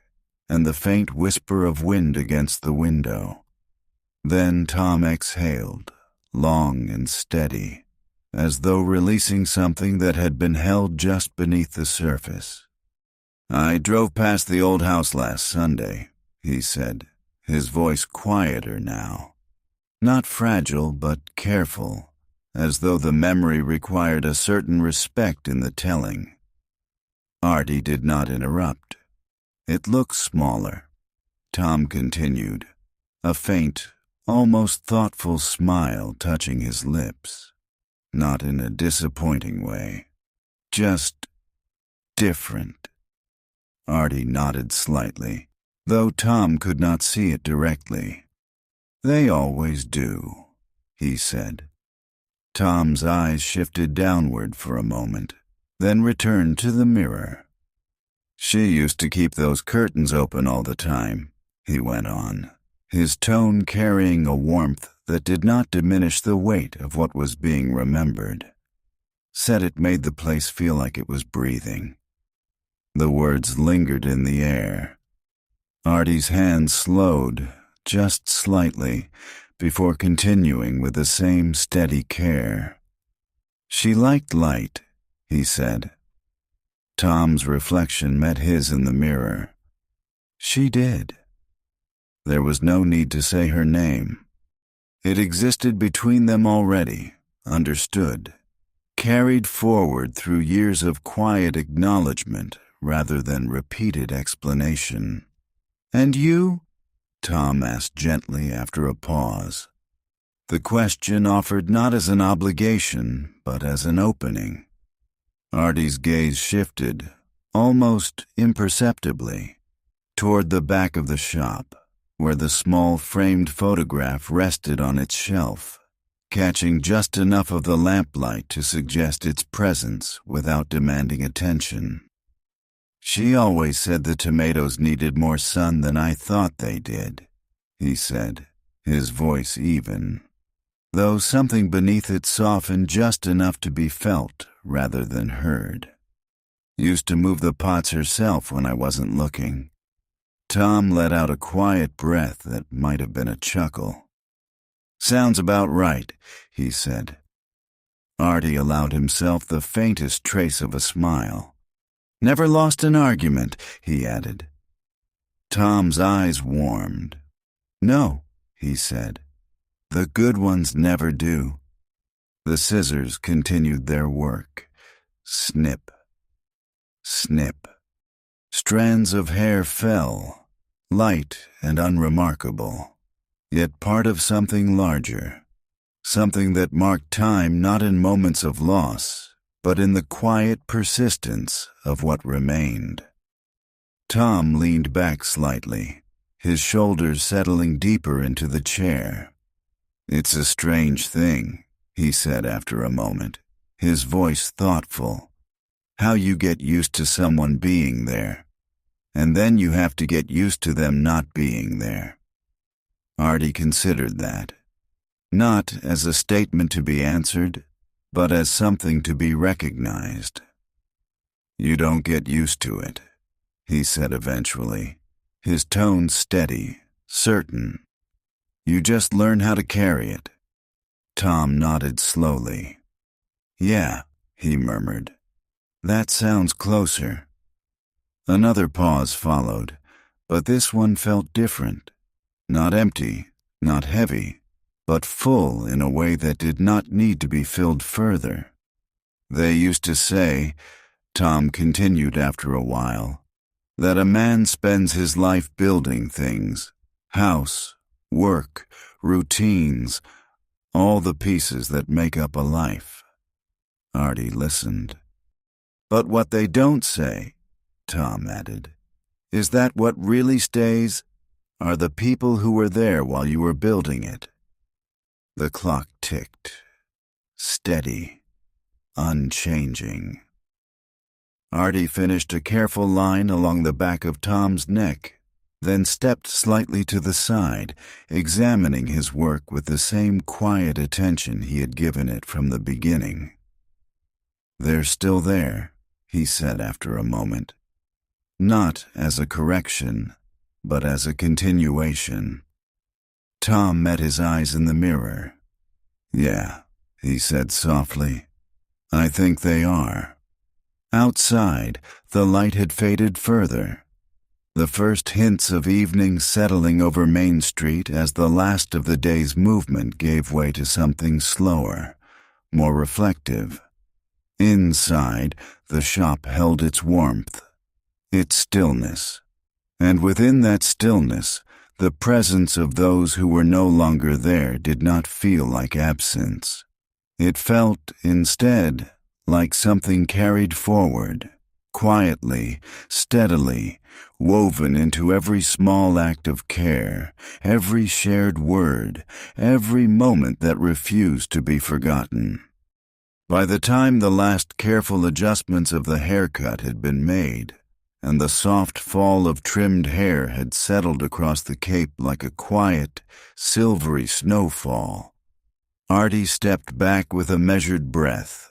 and the faint whisper of wind against the window. Then Tom exhaled, long and steady, as though releasing something that had been held just beneath the surface. "I drove past the old house last Sunday," he said, his voice quieter now. Not fragile, but careful, as though the memory required a certain respect in the telling. Artie did not interrupt. "It looks smaller," Tom continued, a faint, almost thoughtful smile touching his lips. Not in a disappointing way, just different. Artie nodded slightly, though Tom could not see it directly. "They always do," he said. Tom's eyes shifted downward for a moment, then returned to the mirror. "She used to keep those curtains open all the time," he went on, his tone carrying a warmth that did not diminish the weight of what was being remembered. Said it made the place feel like it was breathing. The words lingered in the air. Artie's hand slowed, just slightly, before continuing with the same steady care. "She liked light," he said. Tom's reflection met his in the mirror. She did. There was no need to say her name. It existed between them already, understood, carried forward through years of quiet acknowledgement rather than repeated explanation. "And you?" Tom asked gently after a pause. The question offered not as an obligation, but as an opening. Artie's gaze shifted, almost imperceptibly, toward the back of the shop, where the small framed photograph rested on its shelf, catching just enough of the lamplight to suggest its presence without demanding attention. "She always said the tomatoes needed more sun than I thought they did," he said, his voice even, though something beneath it softened just enough to be felt rather than heard. "Used to move the pots herself when I wasn't looking." Tom let out a quiet breath that might have been a chuckle. "Sounds about right," he said. Artie allowed himself the faintest trace of a smile. "Never lost an argument," he added. Tom's eyes warmed. "No," he said. "The good ones never do." The scissors continued their work. Snip. Snip. Strands of hair fell, light and unremarkable, yet part of something larger, something that marked time not in moments of loss, but in the quiet persistence of what remained. Tom leaned back slightly, his shoulders settling deeper into the chair. "It's a strange thing," he said after a moment, his voice thoughtful. "How you get used to someone being there, and then you have to get used to them not being there." Artie considered that, not as a statement to be answered, but as something to be recognized. "You don't get used to it," he said eventually, his tone steady, certain. "You just learn how to carry it." Tom nodded slowly. "Yeah," he murmured. "That sounds closer." Another pause followed, but this one felt different. Not empty, not heavy, but full in a way that did not need to be filled further. "They used to say," Tom continued after a while, "that a man spends his life building things, house, work, routines, all the pieces that make up a life." Artie listened. "But what they don't say," Tom added, "is that what really stays are the people who were there while you were building it." The clock ticked, steady, unchanging. Artie finished a careful line along the back of Tom's neck, then stepped slightly to the side, examining his work with the same quiet attention he had given it from the beginning. "They're still there," he said after a moment. "Not as a correction, but as a continuation." Tom met his eyes in the mirror. "Yeah," he said softly. "I think they are." Outside, the light had faded further. The first hints of evening settling over Main Street as the last of the day's movement gave way to something slower, more reflective. Inside, the shop held its warmth, its stillness, and within that stillness, the presence of those who were no longer there did not feel like absence. It felt, instead, like something carried forward, quietly, steadily, woven into every small act of care, every shared word, every moment that refused to be forgotten. By the time the last careful adjustments of the haircut had been made, and the soft fall of trimmed hair had settled across the cape like a quiet, silvery snowfall, Artie stepped back with a measured breath,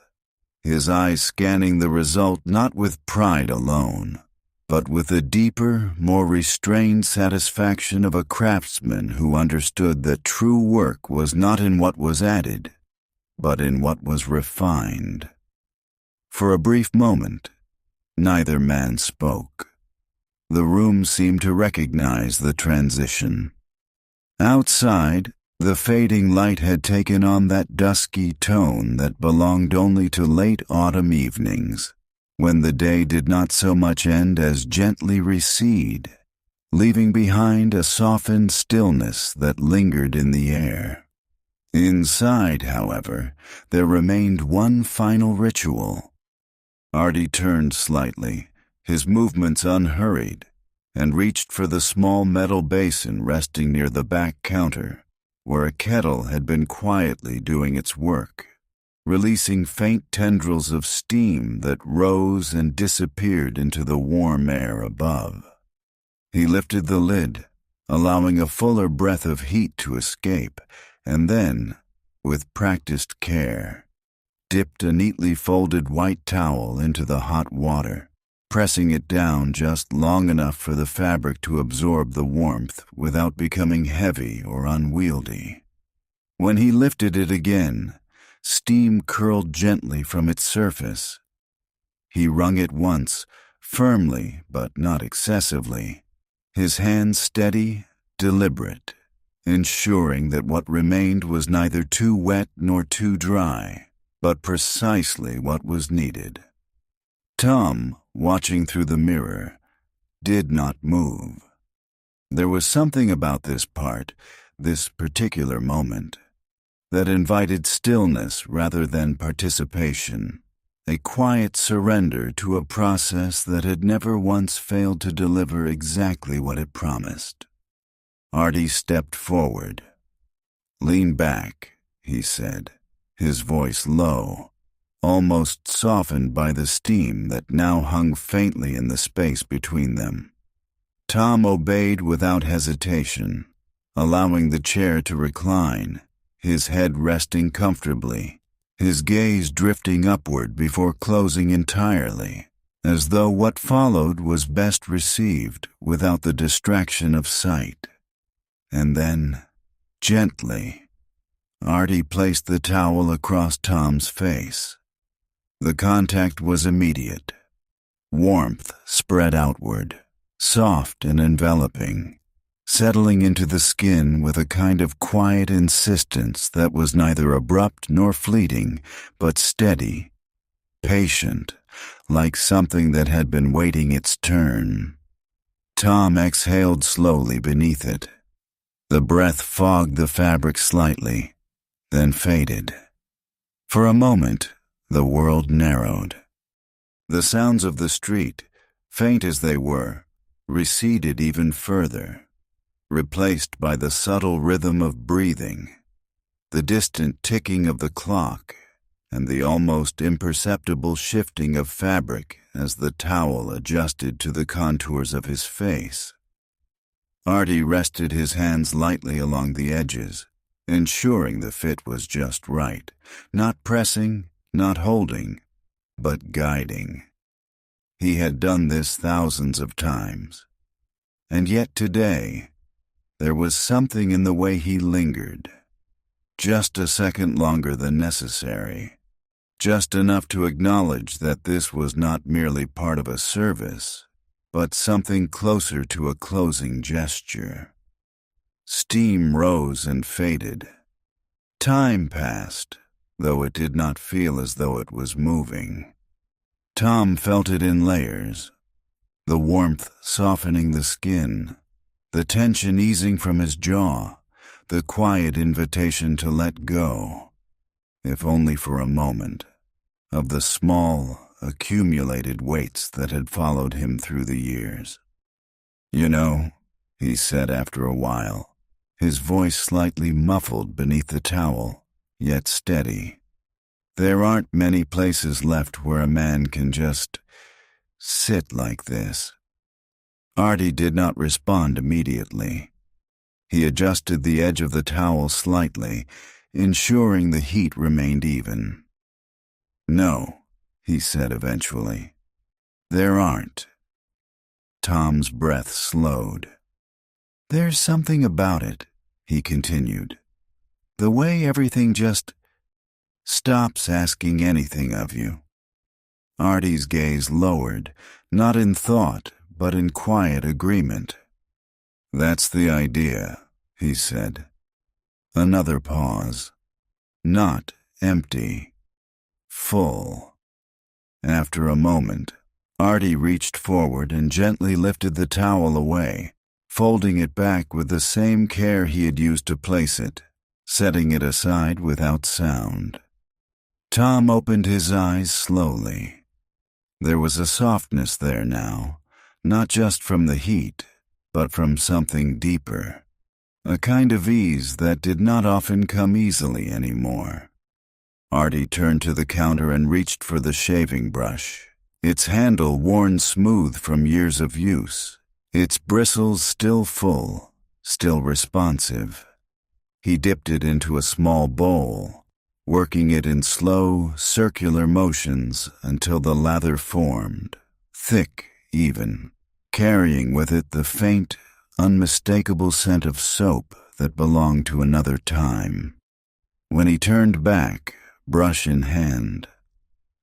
his eyes scanning the result not with pride alone, but with the deeper, more restrained satisfaction of a craftsman who understood that true work was not in what was added, but in what was refined. For a brief moment, neither man spoke. The room seemed to recognize the transition. Outside, the fading light had taken on that dusky tone that belonged only to late autumn evenings, when the day did not so much end as gently recede, leaving behind a softened stillness that lingered in the air. Inside, however, there remained one final ritual. Artie turned slightly, his movements unhurried, and reached for the small metal basin resting near the back counter, where a kettle had been quietly doing its work, releasing faint tendrils of steam that rose and disappeared into the warm air above. He lifted the lid, allowing a fuller breath of heat to escape, and then, with practiced care, dipped a neatly folded white towel into the hot water, pressing it down just long enough for the fabric to absorb the warmth without becoming heavy or unwieldy. When he lifted it again, steam curled gently from its surface. He wrung it once, firmly but not excessively, his hands steady, deliberate, ensuring that what remained was neither too wet nor too dry, but precisely what was needed. Tom, watching through the mirror, did not move. There was something about this part, this particular moment, that invited stillness rather than participation, a quiet surrender to a process that had never once failed to deliver exactly what it promised. Artie stepped forward. "Lean back," he said, his voice low, almost softened by the steam that now hung faintly in the space between them. Tom obeyed without hesitation, allowing the chair to recline, his head resting comfortably, his gaze drifting upward before closing entirely, as though what followed was best received without the distraction of sight. And then, gently, Artie placed the towel across Tom's face. The contact was immediate. Warmth spread outward, soft and enveloping, settling into the skin with a kind of quiet insistence that was neither abrupt nor fleeting, but steady, patient, like something that had been waiting its turn. Tom exhaled slowly beneath it. The breath fogged the fabric slightly, then faded. For a moment, the world narrowed. The sounds of the street, faint as they were, receded even further, replaced by the subtle rhythm of breathing, the distant ticking of the clock, and the almost imperceptible shifting of fabric as the towel adjusted to the contours of his face. Artie rested his hands lightly along the edges, ensuring the fit was just right, not pressing, not holding, but guiding. He had done this thousands of times, and yet today, there was something in the way he lingered, just a second longer than necessary, just enough to acknowledge that this was not merely part of a service, but something closer to a closing gesture. Steam rose and faded. Time passed, though it did not feel as though it was moving. Tom felt it in layers, the warmth softening the skin, the tension easing from his jaw, the quiet invitation to let go, if only for a moment, of the small, accumulated weights that had followed him through the years. "You know," he said after a while, his voice slightly muffled beneath the towel, yet steady, "there aren't many places left where a man can just sit like this." Artie did not respond immediately. He adjusted the edge of the towel slightly, ensuring the heat remained even. "No," he said eventually, "there aren't." Tom's breath slowed. "There's something about it," he continued. "The way everything just stops asking anything of you." Artie's gaze lowered, not in thought, but in quiet agreement. "That's the idea," he said. Another pause. Not empty. Full. After a moment, Artie reached forward and gently lifted the towel away, folding it back with the same care he had used to place it, setting it aside without sound. Tom opened his eyes slowly. There was a softness there now, not just from the heat, but from something deeper, a kind of ease that did not often come easily anymore. Artie turned to the counter and reached for the shaving brush, its handle worn smooth from years of use, its bristles still full, still responsive. He dipped it into a small bowl, working it in slow, circular motions until the lather formed, thick even, carrying with it the faint, unmistakable scent of soap that belonged to another time. When he turned back, brush in hand,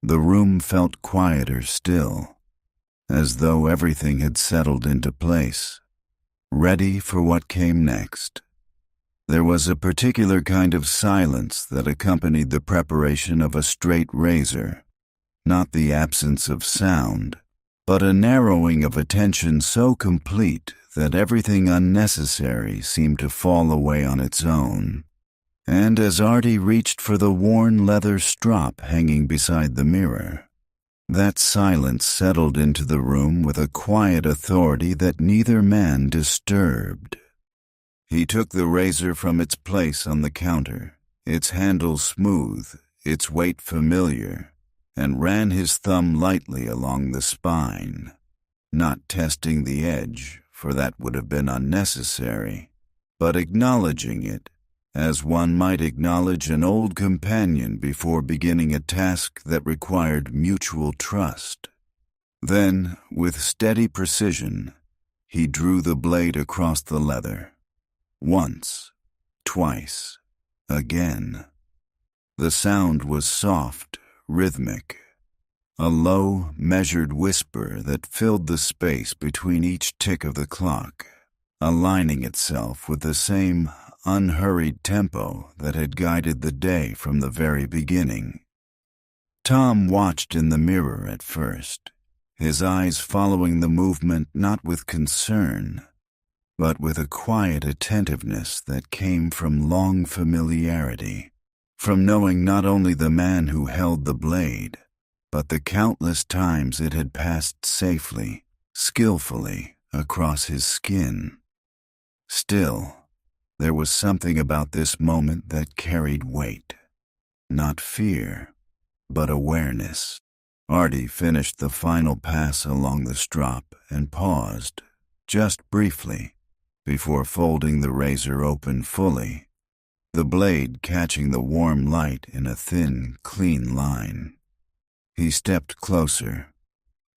the room felt quieter still, as though everything had settled into place, ready for what came next. There was a particular kind of silence that accompanied the preparation of a straight razor, not the absence of sound, but a narrowing of attention so complete that everything unnecessary seemed to fall away on its own. And as Artie reached for the worn leather strop hanging beside the mirror, that silence settled into the room with a quiet authority that neither man disturbed. He took the razor from its place on the counter, its handle smooth, its weight familiar, and ran his thumb lightly along the spine, not testing the edge, for that would have been unnecessary, but acknowledging it, as one might acknowledge an old companion before beginning a task that required mutual trust. Then, with steady precision, he drew the blade across the leather. Once, twice, again. The sound was soft, rhythmic, a low, measured whisper that filled the space between each tick of the clock, aligning itself with the same unhurried tempo that had guided the day from the very beginning. Tom watched in the mirror at first, his eyes following the movement not with concern, but with a quiet attentiveness that came from long familiarity, from knowing not only the man who held the blade, but the countless times it had passed safely, skillfully, across his skin. Still, there was something about this moment that carried weight. Not fear, but awareness. Artie finished the final pass along the strop and paused, just briefly, before folding the razor open fully, the blade catching the warm light in a thin, clean line. He stepped closer.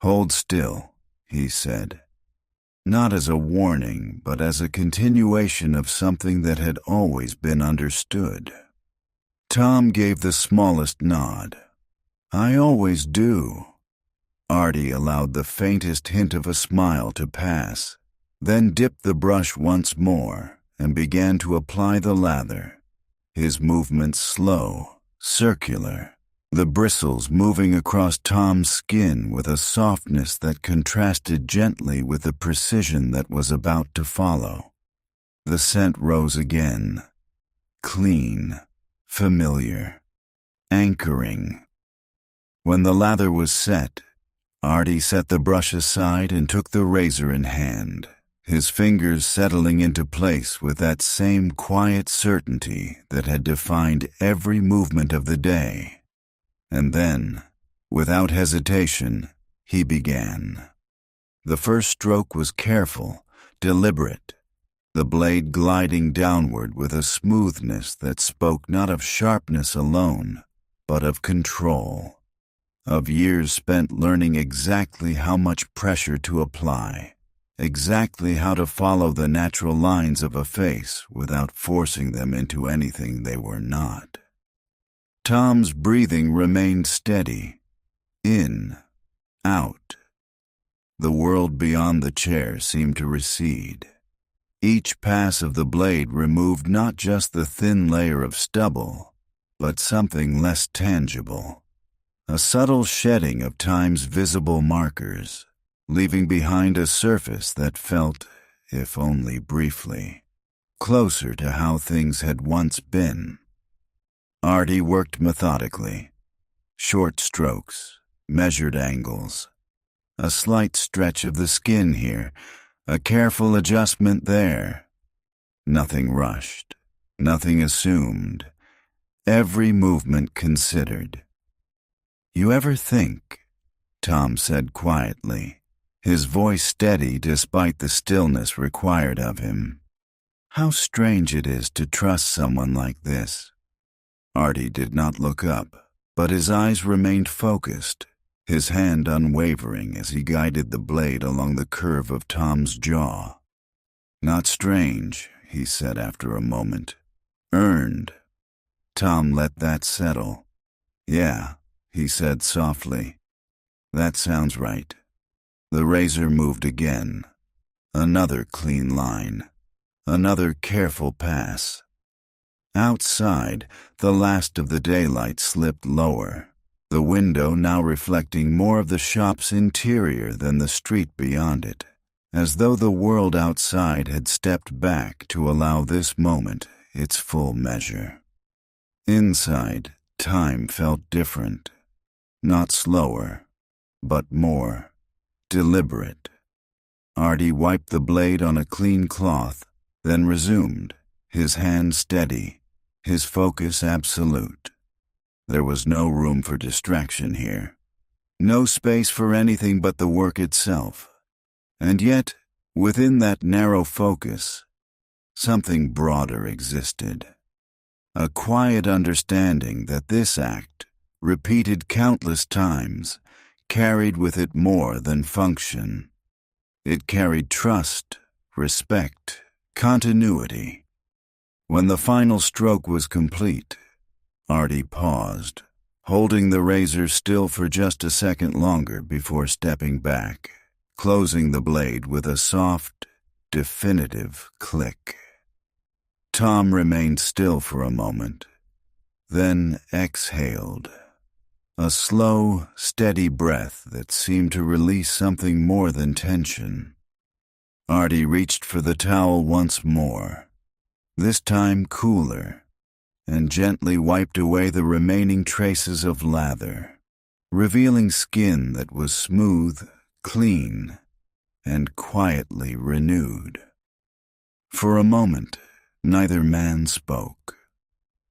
"Hold still," he said, not as a warning, but as a continuation of something that had always been understood. Tom gave the smallest nod. "I always do." Artie allowed the faintest hint of a smile to pass, then dipped the brush once more and began to apply the lather, his movements slow, circular, the bristles moving across Tom's skin with a softness that contrasted gently with the precision that was about to follow. The scent rose again, clean, familiar, anchoring. When the lather was set, Artie set the brush aside and took the razor in hand, his fingers settling into place with that same quiet certainty that had defined every movement of the day. And then, without hesitation, he began. The first stroke was careful, deliberate, the blade gliding downward with a smoothness that spoke not of sharpness alone, but of control, of years spent learning exactly how much pressure to apply, exactly how to follow the natural lines of a face without forcing them into anything they were not. Tom's breathing remained steady, in, out. The world beyond the chair seemed to recede. Each pass of the blade removed not just the thin layer of stubble, but something less tangible, a subtle shedding of time's visible markers, leaving behind a surface that felt, if only briefly, closer to how things had once been. Artie worked methodically, short strokes, measured angles, a slight stretch of the skin here, a careful adjustment there. Nothing rushed, nothing assumed, every movement considered. "You ever think," Tom said quietly, his voice steady despite the stillness required of him, "how strange it is to trust someone like this?" Artie did not look up, but his eyes remained focused, his hand unwavering as he guided the blade along the curve of Tom's jaw. "Not strange," he said after a moment. "Earned." Tom let that settle. "Yeah," he said softly. "That sounds right." The razor moved again. Another clean line. Another careful pass. Outside, the last of the daylight slipped lower, the window now reflecting more of the shop's interior than the street beyond it, as though the world outside had stepped back to allow this moment its full measure. Inside, time felt different, not slower, but more deliberate. Artie wiped the blade on a clean cloth, then resumed, his hand steady, his focus absolute. There was no room for distraction here, no space for anything but the work itself. And yet, within that narrow focus, something broader existed. A quiet understanding that this act, repeated countless times, carried with it more than function. It carried trust, respect, continuity. When the final stroke was complete, Artie paused, holding the razor still for just a second longer before stepping back, closing the blade with a soft, definitive click. Tom remained still for a moment, then exhaled, a slow, steady breath that seemed to release something more than tension. Artie reached for the towel once more, this time cooler, and gently wiped away the remaining traces of lather, revealing skin that was smooth, clean, and quietly renewed. For a moment, neither man spoke.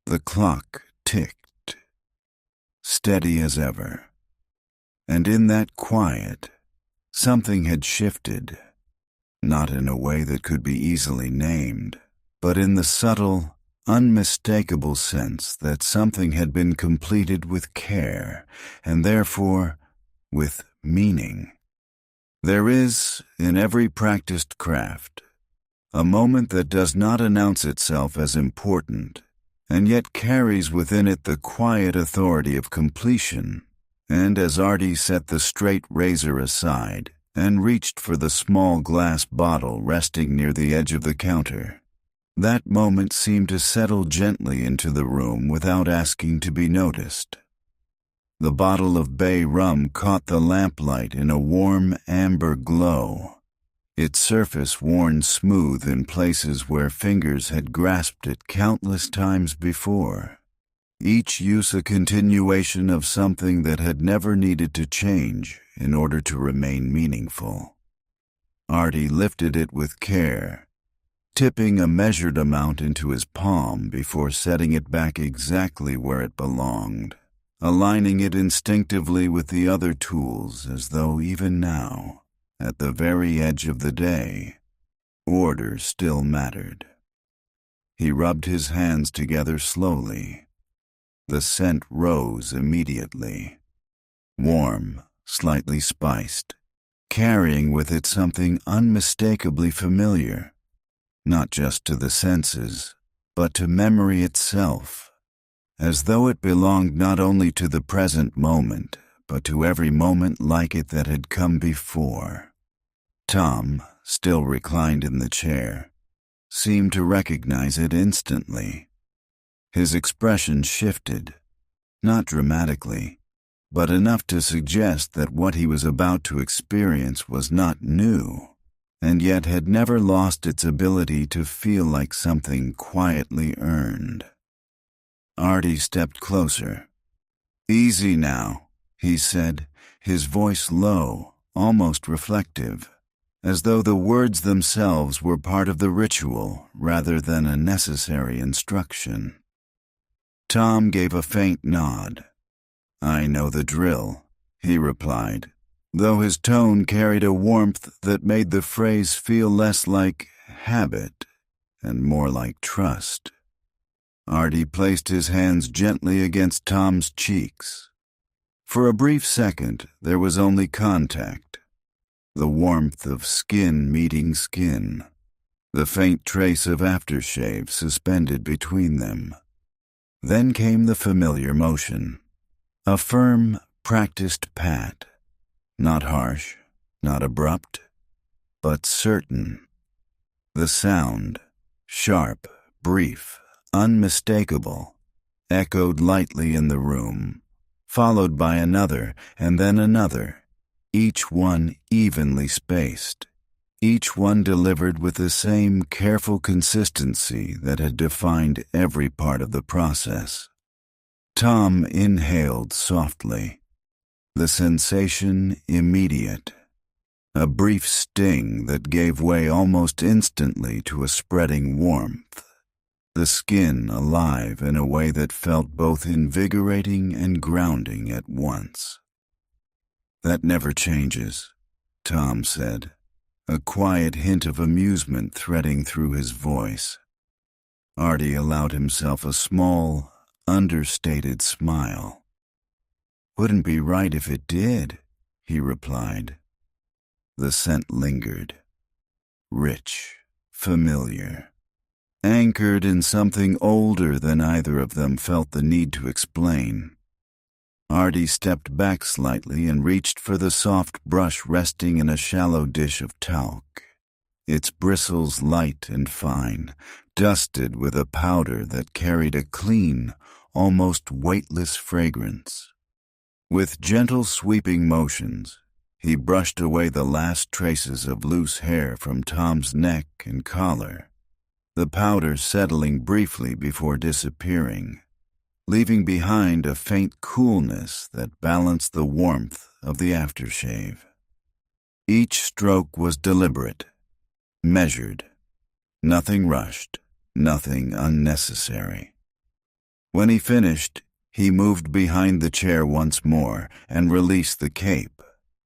The clock ticked, steady as ever. And in that quiet, something had shifted. not in a way that could be easily named, but in the subtle, unmistakable sense that something had been completed with care, and therefore with meaning. There is, in every practiced craft, a moment that does not announce itself as important, and yet carries within it the quiet authority of completion. And as Artie set the straight razor aside and reached for the small glass bottle resting near the edge of the counter, that moment seemed to settle gently into the room without asking to be noticed. The bottle of bay rum caught the lamplight in a warm amber glow, its surface worn smooth in places where fingers had grasped it countless times before, each use a continuation of something that had never needed to change in order to remain meaningful. Artie lifted it with care, tipping a measured amount into his palm before setting it back exactly where it belonged, aligning it instinctively with the other tools as though even now, at the very edge of the day, order still mattered. He rubbed his hands together slowly. The scent rose immediately, warm, slightly spiced, carrying with it something unmistakably familiar, not just to the senses, but to memory itself, as though it belonged not only to the present moment, but to every moment like it that had come before. Tom, still reclined in the chair, seemed to recognize it instantly. His expression shifted, not dramatically, but enough to suggest that what he was about to experience was not new, and yet had never lost its ability to feel like something quietly earned. Artie stepped closer. "Easy now," he said, his voice low, almost reflective, as though the words themselves were part of the ritual rather than a necessary instruction. Tom gave a faint nod. "I know the drill," he replied, though his tone carried a warmth that made the phrase feel less like habit and more like trust. Artie placed his hands gently against Tom's cheeks. For a brief second, there was only contact, the warmth of skin meeting skin, the faint trace of aftershave suspended between them. Then came the familiar motion, a firm, practiced pat, not harsh, not abrupt, but certain. The sound, sharp, brief, unmistakable, echoed lightly in the room, followed by another and then another, each one evenly spaced, each one delivered with the same careful consistency that had defined every part of the process. Tom inhaled softly, the sensation immediate, a brief sting that gave way almost instantly to a spreading warmth, the skin alive in a way that felt both invigorating and grounding at once. "That never changes," Tom said, a quiet hint of amusement threading through his voice. Artie allowed himself a small, understated smile. "Wouldn't be right if it did," he replied. The scent lingered, rich, familiar, anchored in something older than either of them felt the need to explain. Artie stepped back slightly and reached for the soft brush resting in a shallow dish of talc, its bristles light and fine, dusted with a powder that carried a clean, almost weightless fragrance. With gentle sweeping motions, he brushed away the last traces of loose hair from Tom's neck and collar, the powder settling briefly before disappearing, leaving behind a faint coolness that balanced the warmth of the aftershave. Each stroke was deliberate, measured, nothing rushed, nothing unnecessary. When he finished, he moved behind the chair once more and released the cape,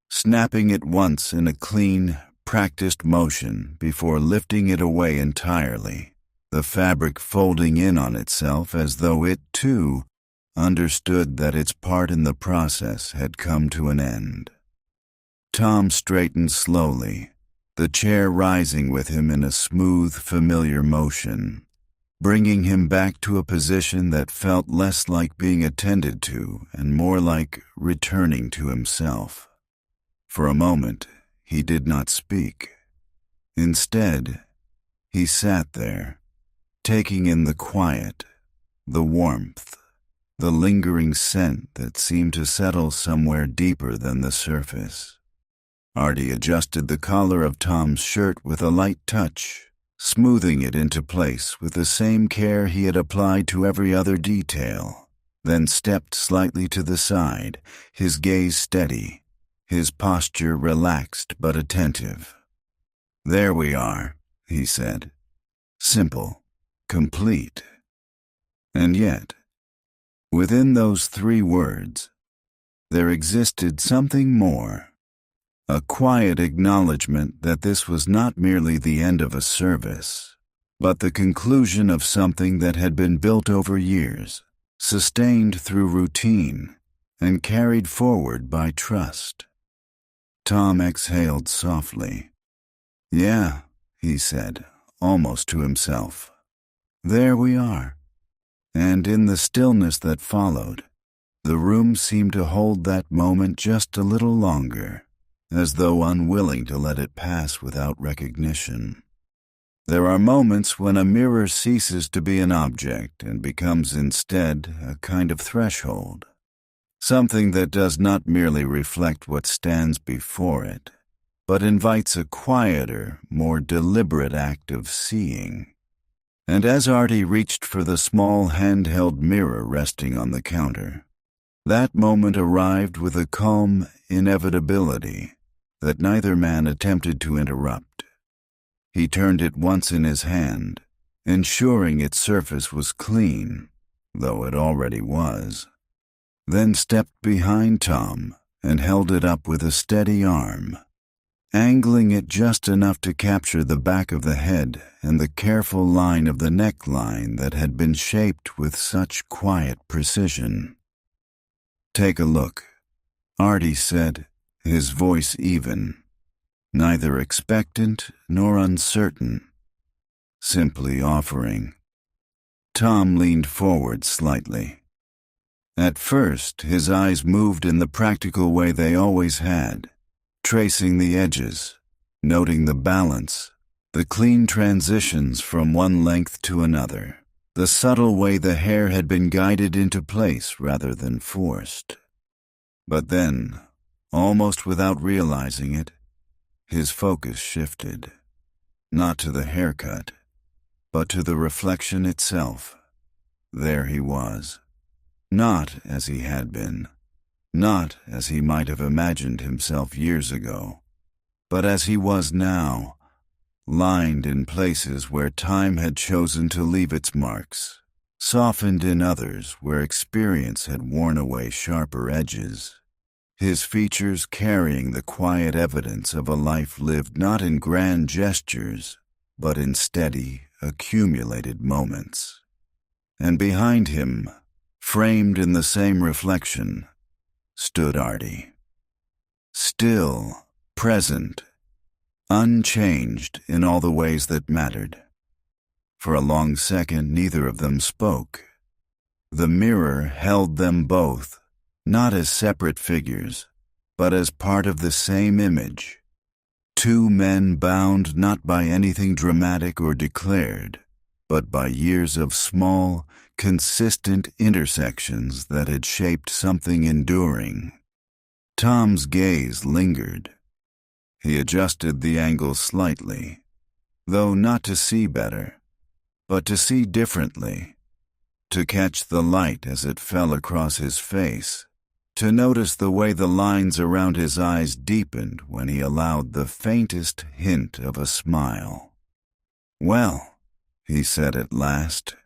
snapping it once in a clean, practiced motion before lifting it away entirely, the fabric folding in on itself as though it, too, understood that its part in the process had come to an end. Tom straightened slowly, the chair rising with him in a smooth, familiar motion, bringing him back to a position that felt less like being attended to and more like returning to himself. For a moment, he did not speak. Instead, he sat there, taking in the quiet, the warmth, the lingering scent that seemed to settle somewhere deeper than the surface. Artie adjusted the collar of Tom's shirt with a light touch, smoothing it into place with the same care he had applied to every other detail, then stepped slightly to the side, his gaze steady, his posture relaxed but attentive. "There we are," he said. "Simple, complete." And yet, within those 3 words, there existed something more. A quiet acknowledgement that this was not merely the end of a service, but the conclusion of something that had been built over years, sustained through routine, and carried forward by trust. Tom exhaled softly. "Yeah," he said, almost to himself. "There we are." And in the stillness that followed, the room seemed to hold that moment just a little longer, as though unwilling to let it pass without recognition. There are moments when a mirror ceases to be an object and becomes instead a kind of threshold, something that does not merely reflect what stands before it, but invites a quieter, more deliberate act of seeing. And as Artie reached for the small handheld mirror resting on the counter, that moment arrived with a calm inevitability that neither man attempted to interrupt. He turned it once in his hand, ensuring its surface was clean, though it already was, then stepped behind Tom and held it up with a steady arm, angling it just enough to capture the back of the head and the careful line of the neckline that had been shaped with such quiet precision. "Take a look," Artie said, his voice even, neither expectant nor uncertain, simply offering. Tom leaned forward slightly. At first, his eyes moved in the practical way they always had, tracing the edges, noting the balance, the clean transitions from one length to another, the subtle way the hair had been guided into place rather than forced. But then, almost without realizing it, his focus shifted, not to the haircut, but to the reflection itself. There he was, not as he had been, not as he might have imagined himself years ago, but as he was now, lined in places where time had chosen to leave its marks, softened in others where experience had worn away sharper edges, his features carrying the quiet evidence of a life lived not in grand gestures, but in steady, accumulated moments. And behind him, framed in the same reflection, stood Artie. Still, present, unchanged in all the ways that mattered. For a long second, neither of them spoke. The mirror held them both, not as separate figures, but as part of the same image. 2 men bound not by anything dramatic or declared, but by years of small, consistent intersections that had shaped something enduring. Tom's gaze lingered. He adjusted the angle slightly, though not to see better, but to see differently, to catch the light as it fell across his face, to notice the way the lines around his eyes deepened when he allowed the faintest hint of a smile. "Well," he said at last,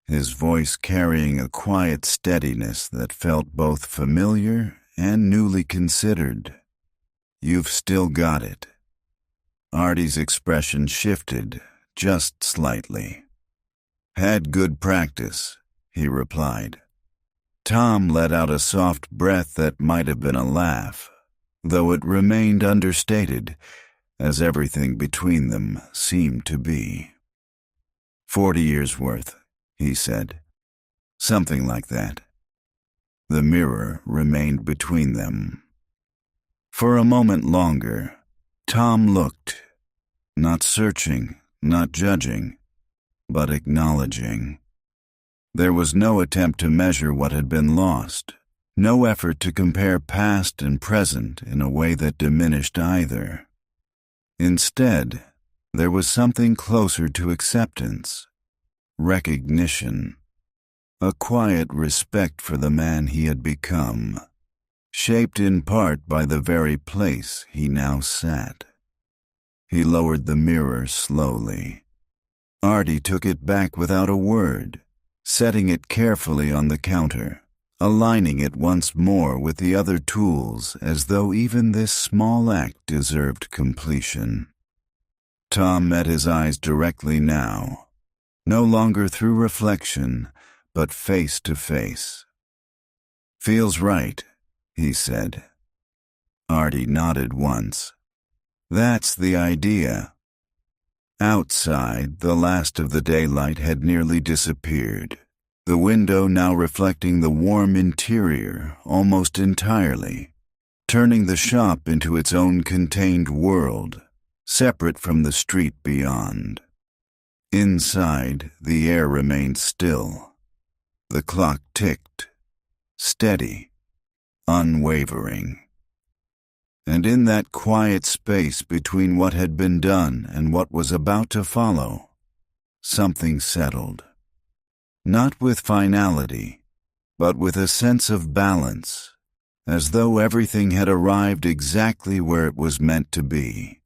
his voice carrying a quiet steadiness that felt both familiar and newly considered. "You've still got it." Artie's expression shifted, just slightly. "Had good practice," he replied. Tom let out a soft breath that might have been a laugh, though it remained understated, as everything between them seemed to be. 40 years worth, he said. Something like that. The mirror remained between them. For a moment longer, Tom looked, not searching, not judging, but acknowledging. There was no attempt to measure what had been lost, no effort to compare past and present in a way that diminished either. Instead, there was something closer to acceptance, recognition, a quiet respect for the man he had become, shaped in part by the very place he now sat. He lowered the mirror slowly. Artie took it back without a word, setting it carefully on the counter, aligning it once more with the other tools as though even this small act deserved completion. Tom met his eyes directly now, no longer through reflection, but face to face. "Feels right," he said. Artie nodded once. "That's the idea." Outside, the last of the daylight had nearly disappeared, the window now reflecting the warm interior almost entirely, turning the shop into its own contained world, separate from the street beyond. Inside, the air remained still. The clock ticked, steady, unwavering. And in that quiet space between what had been done and what was about to follow, something settled. Not with finality, but with a sense of balance, as though everything had arrived exactly where it was meant to be.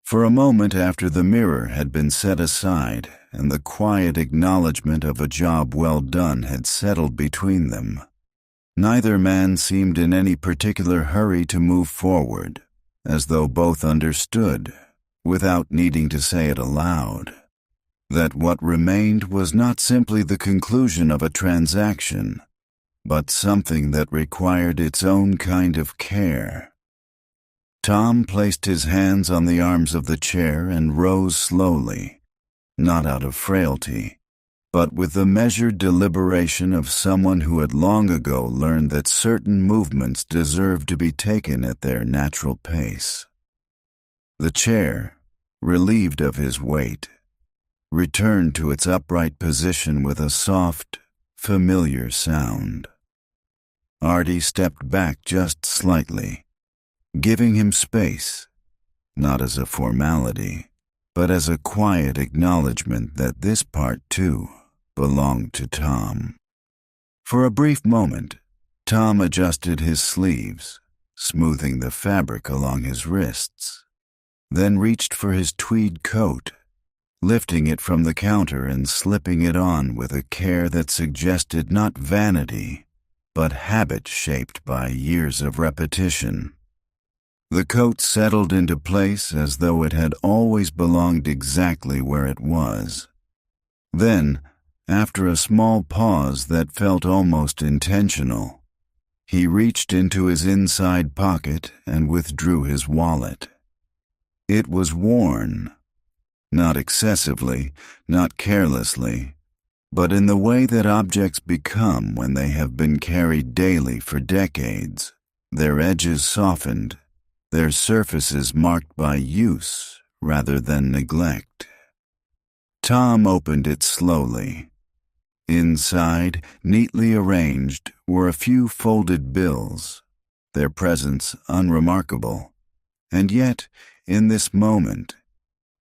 For a moment after the mirror had been set aside and the quiet acknowledgement of a job well done had settled between them, neither man seemed in any particular hurry to move forward, as though both understood, without needing to say it aloud, that what remained was not simply the conclusion of a transaction, but something that required its own kind of care. Tom placed his hands on the arms of the chair and rose slowly, not out of frailty, but with the measured deliberation of someone who had long ago learned that certain movements deserved to be taken at their natural pace. The chair, relieved of his weight, returned to its upright position with a soft, familiar sound. Artie stepped back just slightly, giving him space, not as a formality, but as a quiet acknowledgement that this part, too, belonged to Tom. For a brief moment, Tom adjusted his sleeves, smoothing the fabric along his wrists, then reached for his tweed coat, lifting it from the counter and slipping it on with a care that suggested not vanity, but habit shaped by years of repetition. The coat settled into place as though it had always belonged exactly where it was. Then, after a small pause that felt almost intentional, he reached into his inside pocket and withdrew his wallet. It was worn, not excessively, not carelessly, but in the way that objects become when they have been carried daily for decades, their edges softened, their surfaces marked by use rather than neglect. Tom opened it slowly. Inside, neatly arranged, were a few folded bills, their presence unremarkable, and yet, in this moment,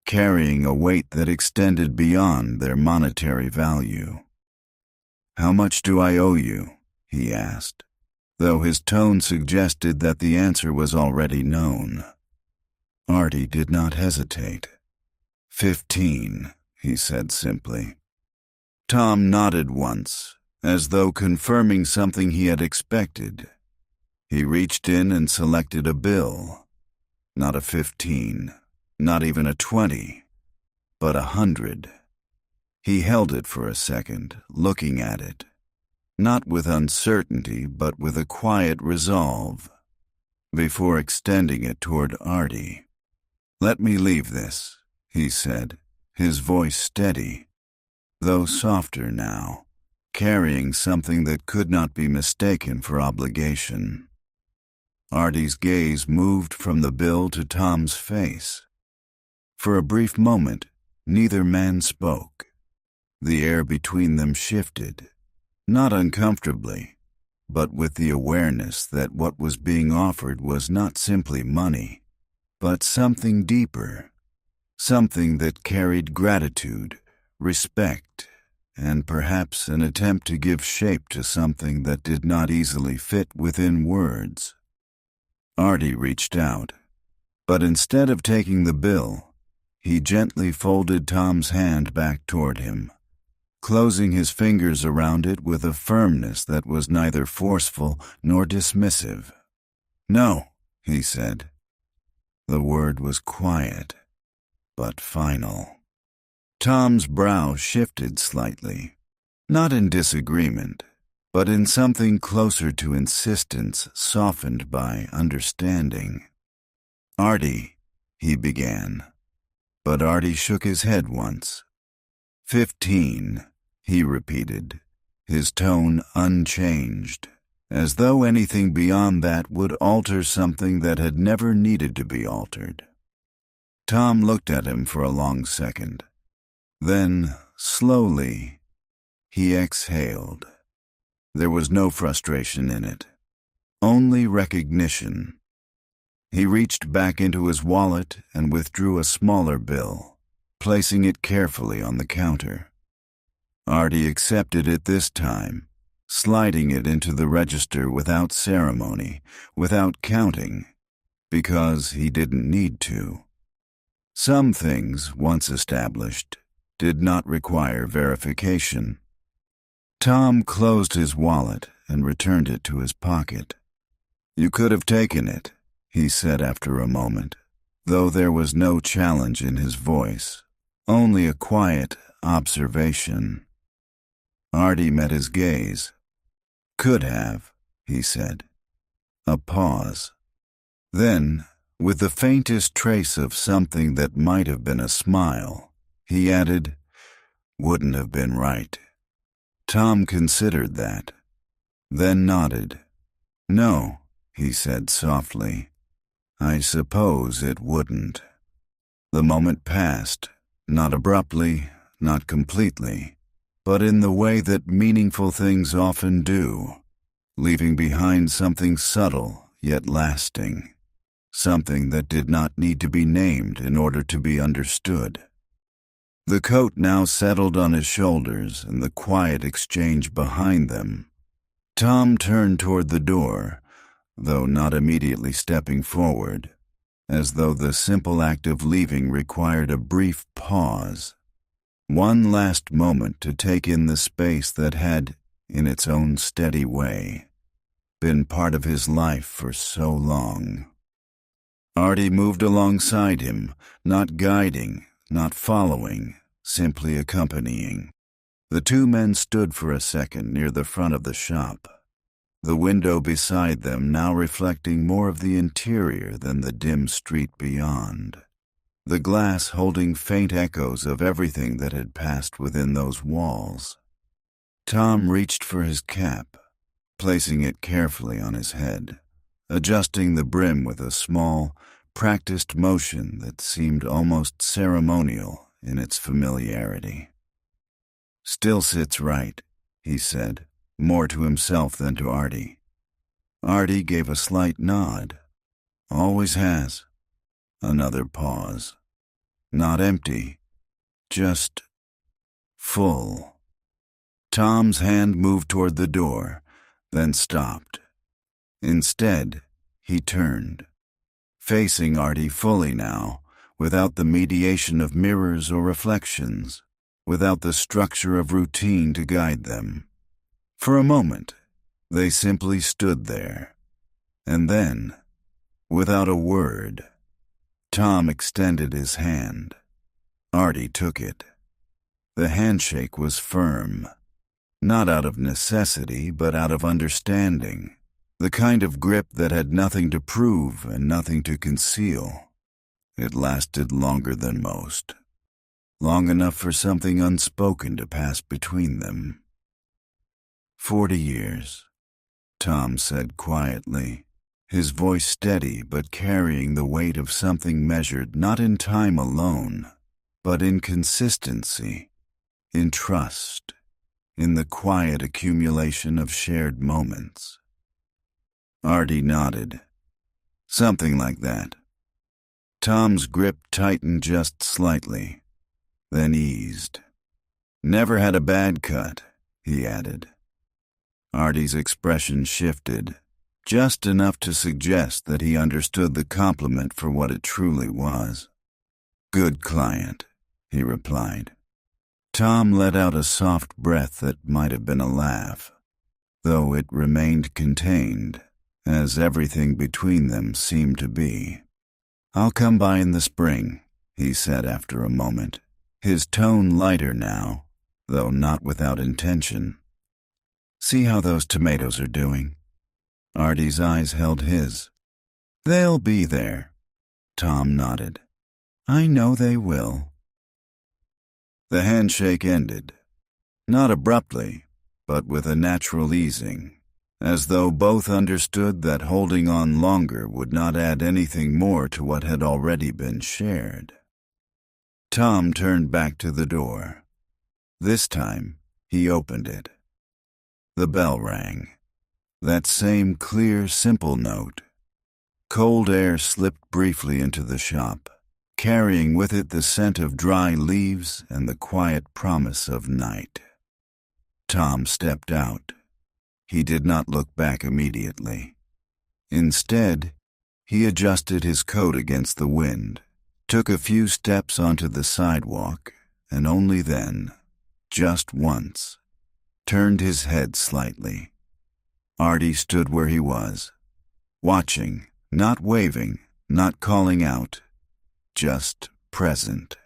carrying a weight that extended beyond their monetary value. "How much do I owe you?" he asked, though his tone suggested that the answer was already known. Artie did not hesitate. 15, he said simply. Tom nodded once, as though confirming something he had expected. He reached in and selected a bill. Not a 15, Not even a 20, but 100. He held it for a second, looking at it, not with uncertainty, but with a quiet resolve, before extending it toward Artie. "Let me leave this," he said, his voice steady, though softer now, carrying something that could not be mistaken for obligation. Artie's gaze moved from the bill to Tom's face. For a brief moment, neither man spoke. The air between them shifted, not uncomfortably, but with the awareness that what was being offered was not simply money, but something deeper, something that carried gratitude, respect, and perhaps an attempt to give shape to something that did not easily fit within words. Artie reached out, but instead of taking the bill, he gently folded Tom's hand back toward him, closing his fingers around it with a firmness that was neither forceful nor dismissive. "No," he said. The word was quiet, but final. Tom's brow shifted slightly, not in disagreement, but in something closer to insistence softened by understanding. "Artie," he began, but Artie shook his head once. 15, he repeated, his tone unchanged, as though anything beyond that would alter something that had never needed to be altered. Tom looked at him for a long second. Then, slowly, he exhaled. There was no frustration in it, only recognition. He reached back into his wallet and withdrew a smaller bill, placing it carefully on the counter. Artie accepted it this time, sliding it into the register without ceremony, without counting, because he didn't need to. Some things, once established, did not require verification. Tom closed his wallet and returned it to his pocket. "You could have taken it," he said after a moment, though there was no challenge in his voice, only a quiet observation. Artie met his gaze. "Could have," he said. A pause. Then, with the faintest trace of something that might have been a smile, he added, "Wouldn't have been right." Tom considered that, then nodded. "No," he said softly. "I suppose it wouldn't." The moment passed, not abruptly, not completely, but in the way that meaningful things often do, leaving behind something subtle yet lasting, something that did not need to be named in order to be understood. The coat now settled on his shoulders and the quiet exchange behind them. Tom turned toward the door, though not immediately stepping forward, as though the simple act of leaving required a brief pause, one last moment to take in the space that had, in its own steady way, been part of his life for so long. Artie moved alongside him, not guiding, not following, simply accompanying. The two men stood for a second near the front of the shop, the window beside them now reflecting more of the interior than the dim street beyond, the glass holding faint echoes of everything that had passed within those walls. Tom reached for his cap, placing it carefully on his head, adjusting the brim with a small, practiced motion that seemed almost ceremonial in its familiarity. "Still sits right," he said, more to himself than to Artie. Artie gave a slight nod. "Always has." Another pause. Not empty, just full. Tom's hand moved toward the door, then stopped. Instead, he turned, facing Artie fully now, without the mediation of mirrors or reflections, without the structure of routine to guide them. For a moment, they simply stood there, and then, without a word, Tom extended his hand. Artie took it. The handshake was firm, not out of necessity, but out of understanding, the kind of grip that had nothing to prove and nothing to conceal. It lasted longer than most, long enough for something unspoken to pass between them. 40 years, Tom said quietly, his voice steady but carrying the weight of something measured not in time alone, but in consistency, in trust, in the quiet accumulation of shared moments. Artie nodded. Something like that. Tom's grip tightened just slightly, then eased. Never had a bad cut, he added. Artie's expression shifted, just enough to suggest that he understood the compliment for what it truly was. Good client, he replied. Tom let out a soft breath that might have been a laugh, though it remained contained, as everything between them seemed to be. I'll come by in the spring, he said after a moment, his tone lighter now, though not without intention. See how those tomatoes are doing? Artie's eyes held his. They'll be there. Tom nodded. I know they will. The handshake ended, not abruptly, but with a natural easing, as though both understood that holding on longer would not add anything more to what had already been shared. Tom turned back to the door. This time, he opened it. The bell rang. That same clear, simple note. Cold air slipped briefly into the shop, carrying with it the scent of dry leaves and the quiet promise of night. Tom stepped out. He did not look back immediately. Instead, he adjusted his coat against the wind, took a few steps onto the sidewalk, and only then, just once, turned his head slightly. Artie stood where he was, watching, not waving, not calling out, just present.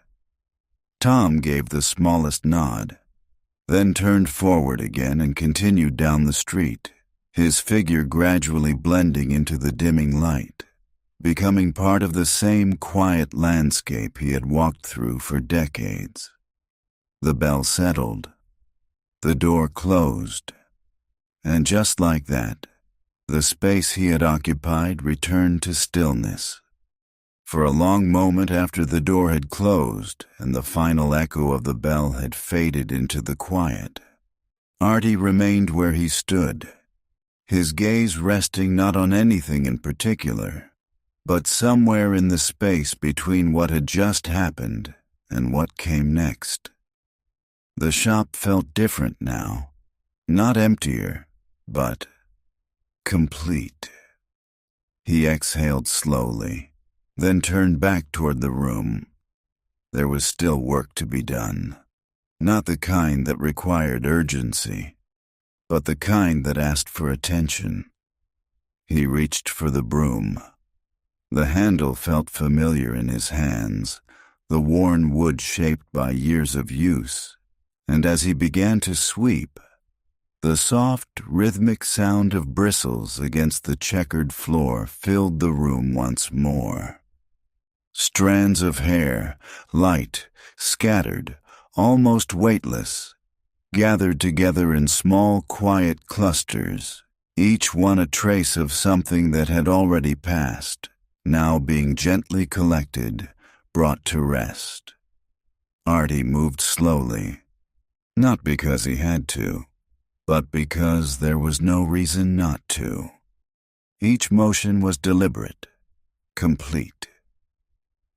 Tom gave the smallest nod, then turned forward again and continued down the street, his figure gradually blending into the dimming light, becoming part of the same quiet landscape he had walked through for decades. The bell settled. The door closed. And just like that, the space he had occupied returned to stillness. For a long moment after the door had closed and the final echo of the bell had faded into the quiet, Artie remained where he stood, his gaze resting not on anything in particular, but somewhere in the space between what had just happened and what came next. The shop felt different now, not emptier, but complete. He exhaled slowly, then turned back toward the room. There was still work to be done, not the kind that required urgency, but the kind that asked for attention. He reached for the broom. The handle felt familiar in his hands, the worn wood shaped by years of use, and as he began to sweep, the soft, rhythmic sound of bristles against the checkered floor filled the room once more. Strands of hair, light, scattered, almost weightless, gathered together in small, quiet clusters, each one a trace of something that had already passed, now being gently collected, brought to rest. Artie moved slowly, not because he had to, but because there was no reason not to. Each motion was deliberate, complete.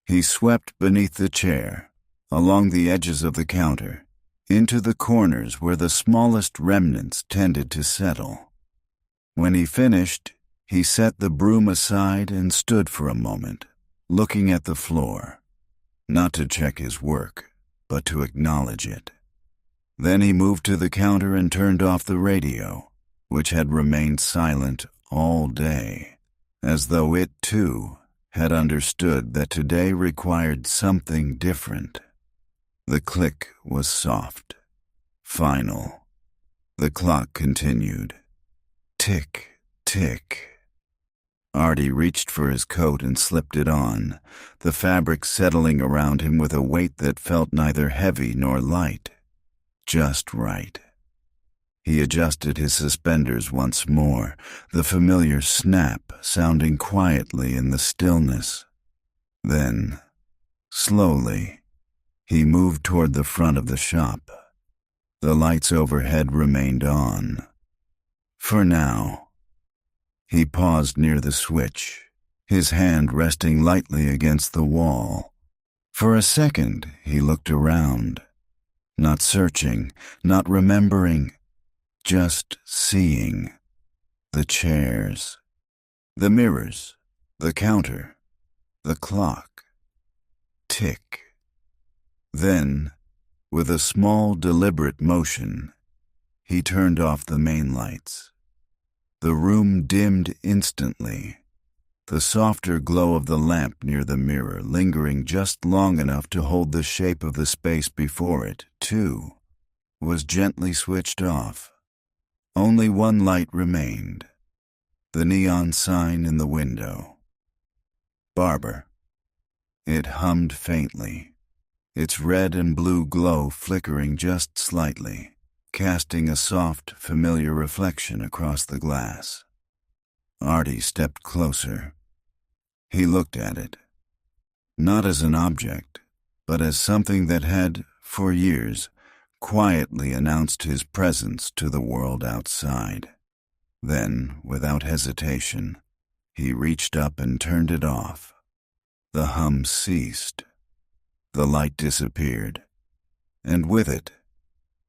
He swept beneath the chair, along the edges of the counter, into the corners where the smallest remnants tended to settle. When he finished, he set the broom aside and stood for a moment, looking at the floor, not to check his work, but to acknowledge it. Then he moved to the counter and turned off the radio, which had remained silent all day, as though it, too, had understood that today required something different. The click was soft, final. The clock continued. Tick, tick. Artie reached for his coat and slipped it on, the fabric settling around him with a weight that felt neither heavy nor light. Just right. He adjusted his suspenders once more, the familiar snap sounding quietly in the stillness. Then, slowly, he moved toward the front of the shop. The lights overhead remained on. For now. He paused near the switch, his hand resting lightly against the wall. For a second, he looked around, not searching, not remembering, just seeing. The chairs, the mirrors, the counter, the clock. Tick. Then, with a small, deliberate motion, he turned off the main lights. The room dimmed instantly, the softer glow of the lamp near the mirror lingering just long enough to hold the shape of the space before it, too, was gently switched off. Only one light remained, the neon sign in the window. Barber. It hummed faintly, its red and blue glow flickering just slightly, casting a soft, familiar reflection across the glass. Artie stepped closer. He looked at it, not as an object, but as something that had, for years, quietly announced his presence to the world outside. Then, without hesitation, he reached up and turned it off. The hum ceased. The light disappeared, and with it,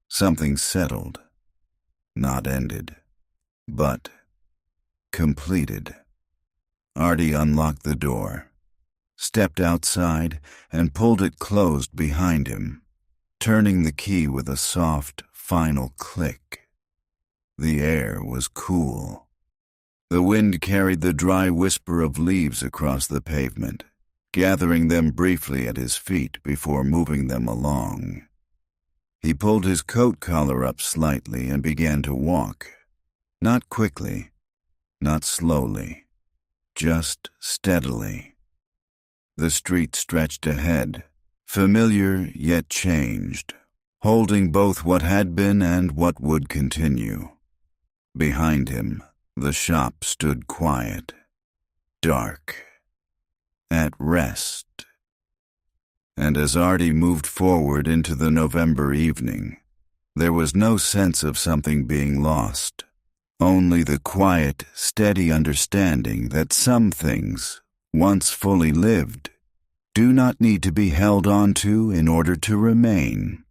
something settled, not ended, but completed. Artie unlocked the door, stepped outside, and pulled it closed behind him, turning the key with a soft, final click. The air was cool. The wind carried the dry whisper of leaves across the pavement, gathering them briefly at his feet before moving them along. He pulled his coat collar up slightly and began to walk. Not quickly, not slowly, just steadily. The street stretched ahead, familiar yet changed, holding both what had been and what would continue. Behind him, the shop stood quiet, dark, at rest. And as Artie moved forward into the November evening, there was no sense of something being lost, only the quiet, steady understanding that some things, once fully lived, do not need to be held on to in order to remain.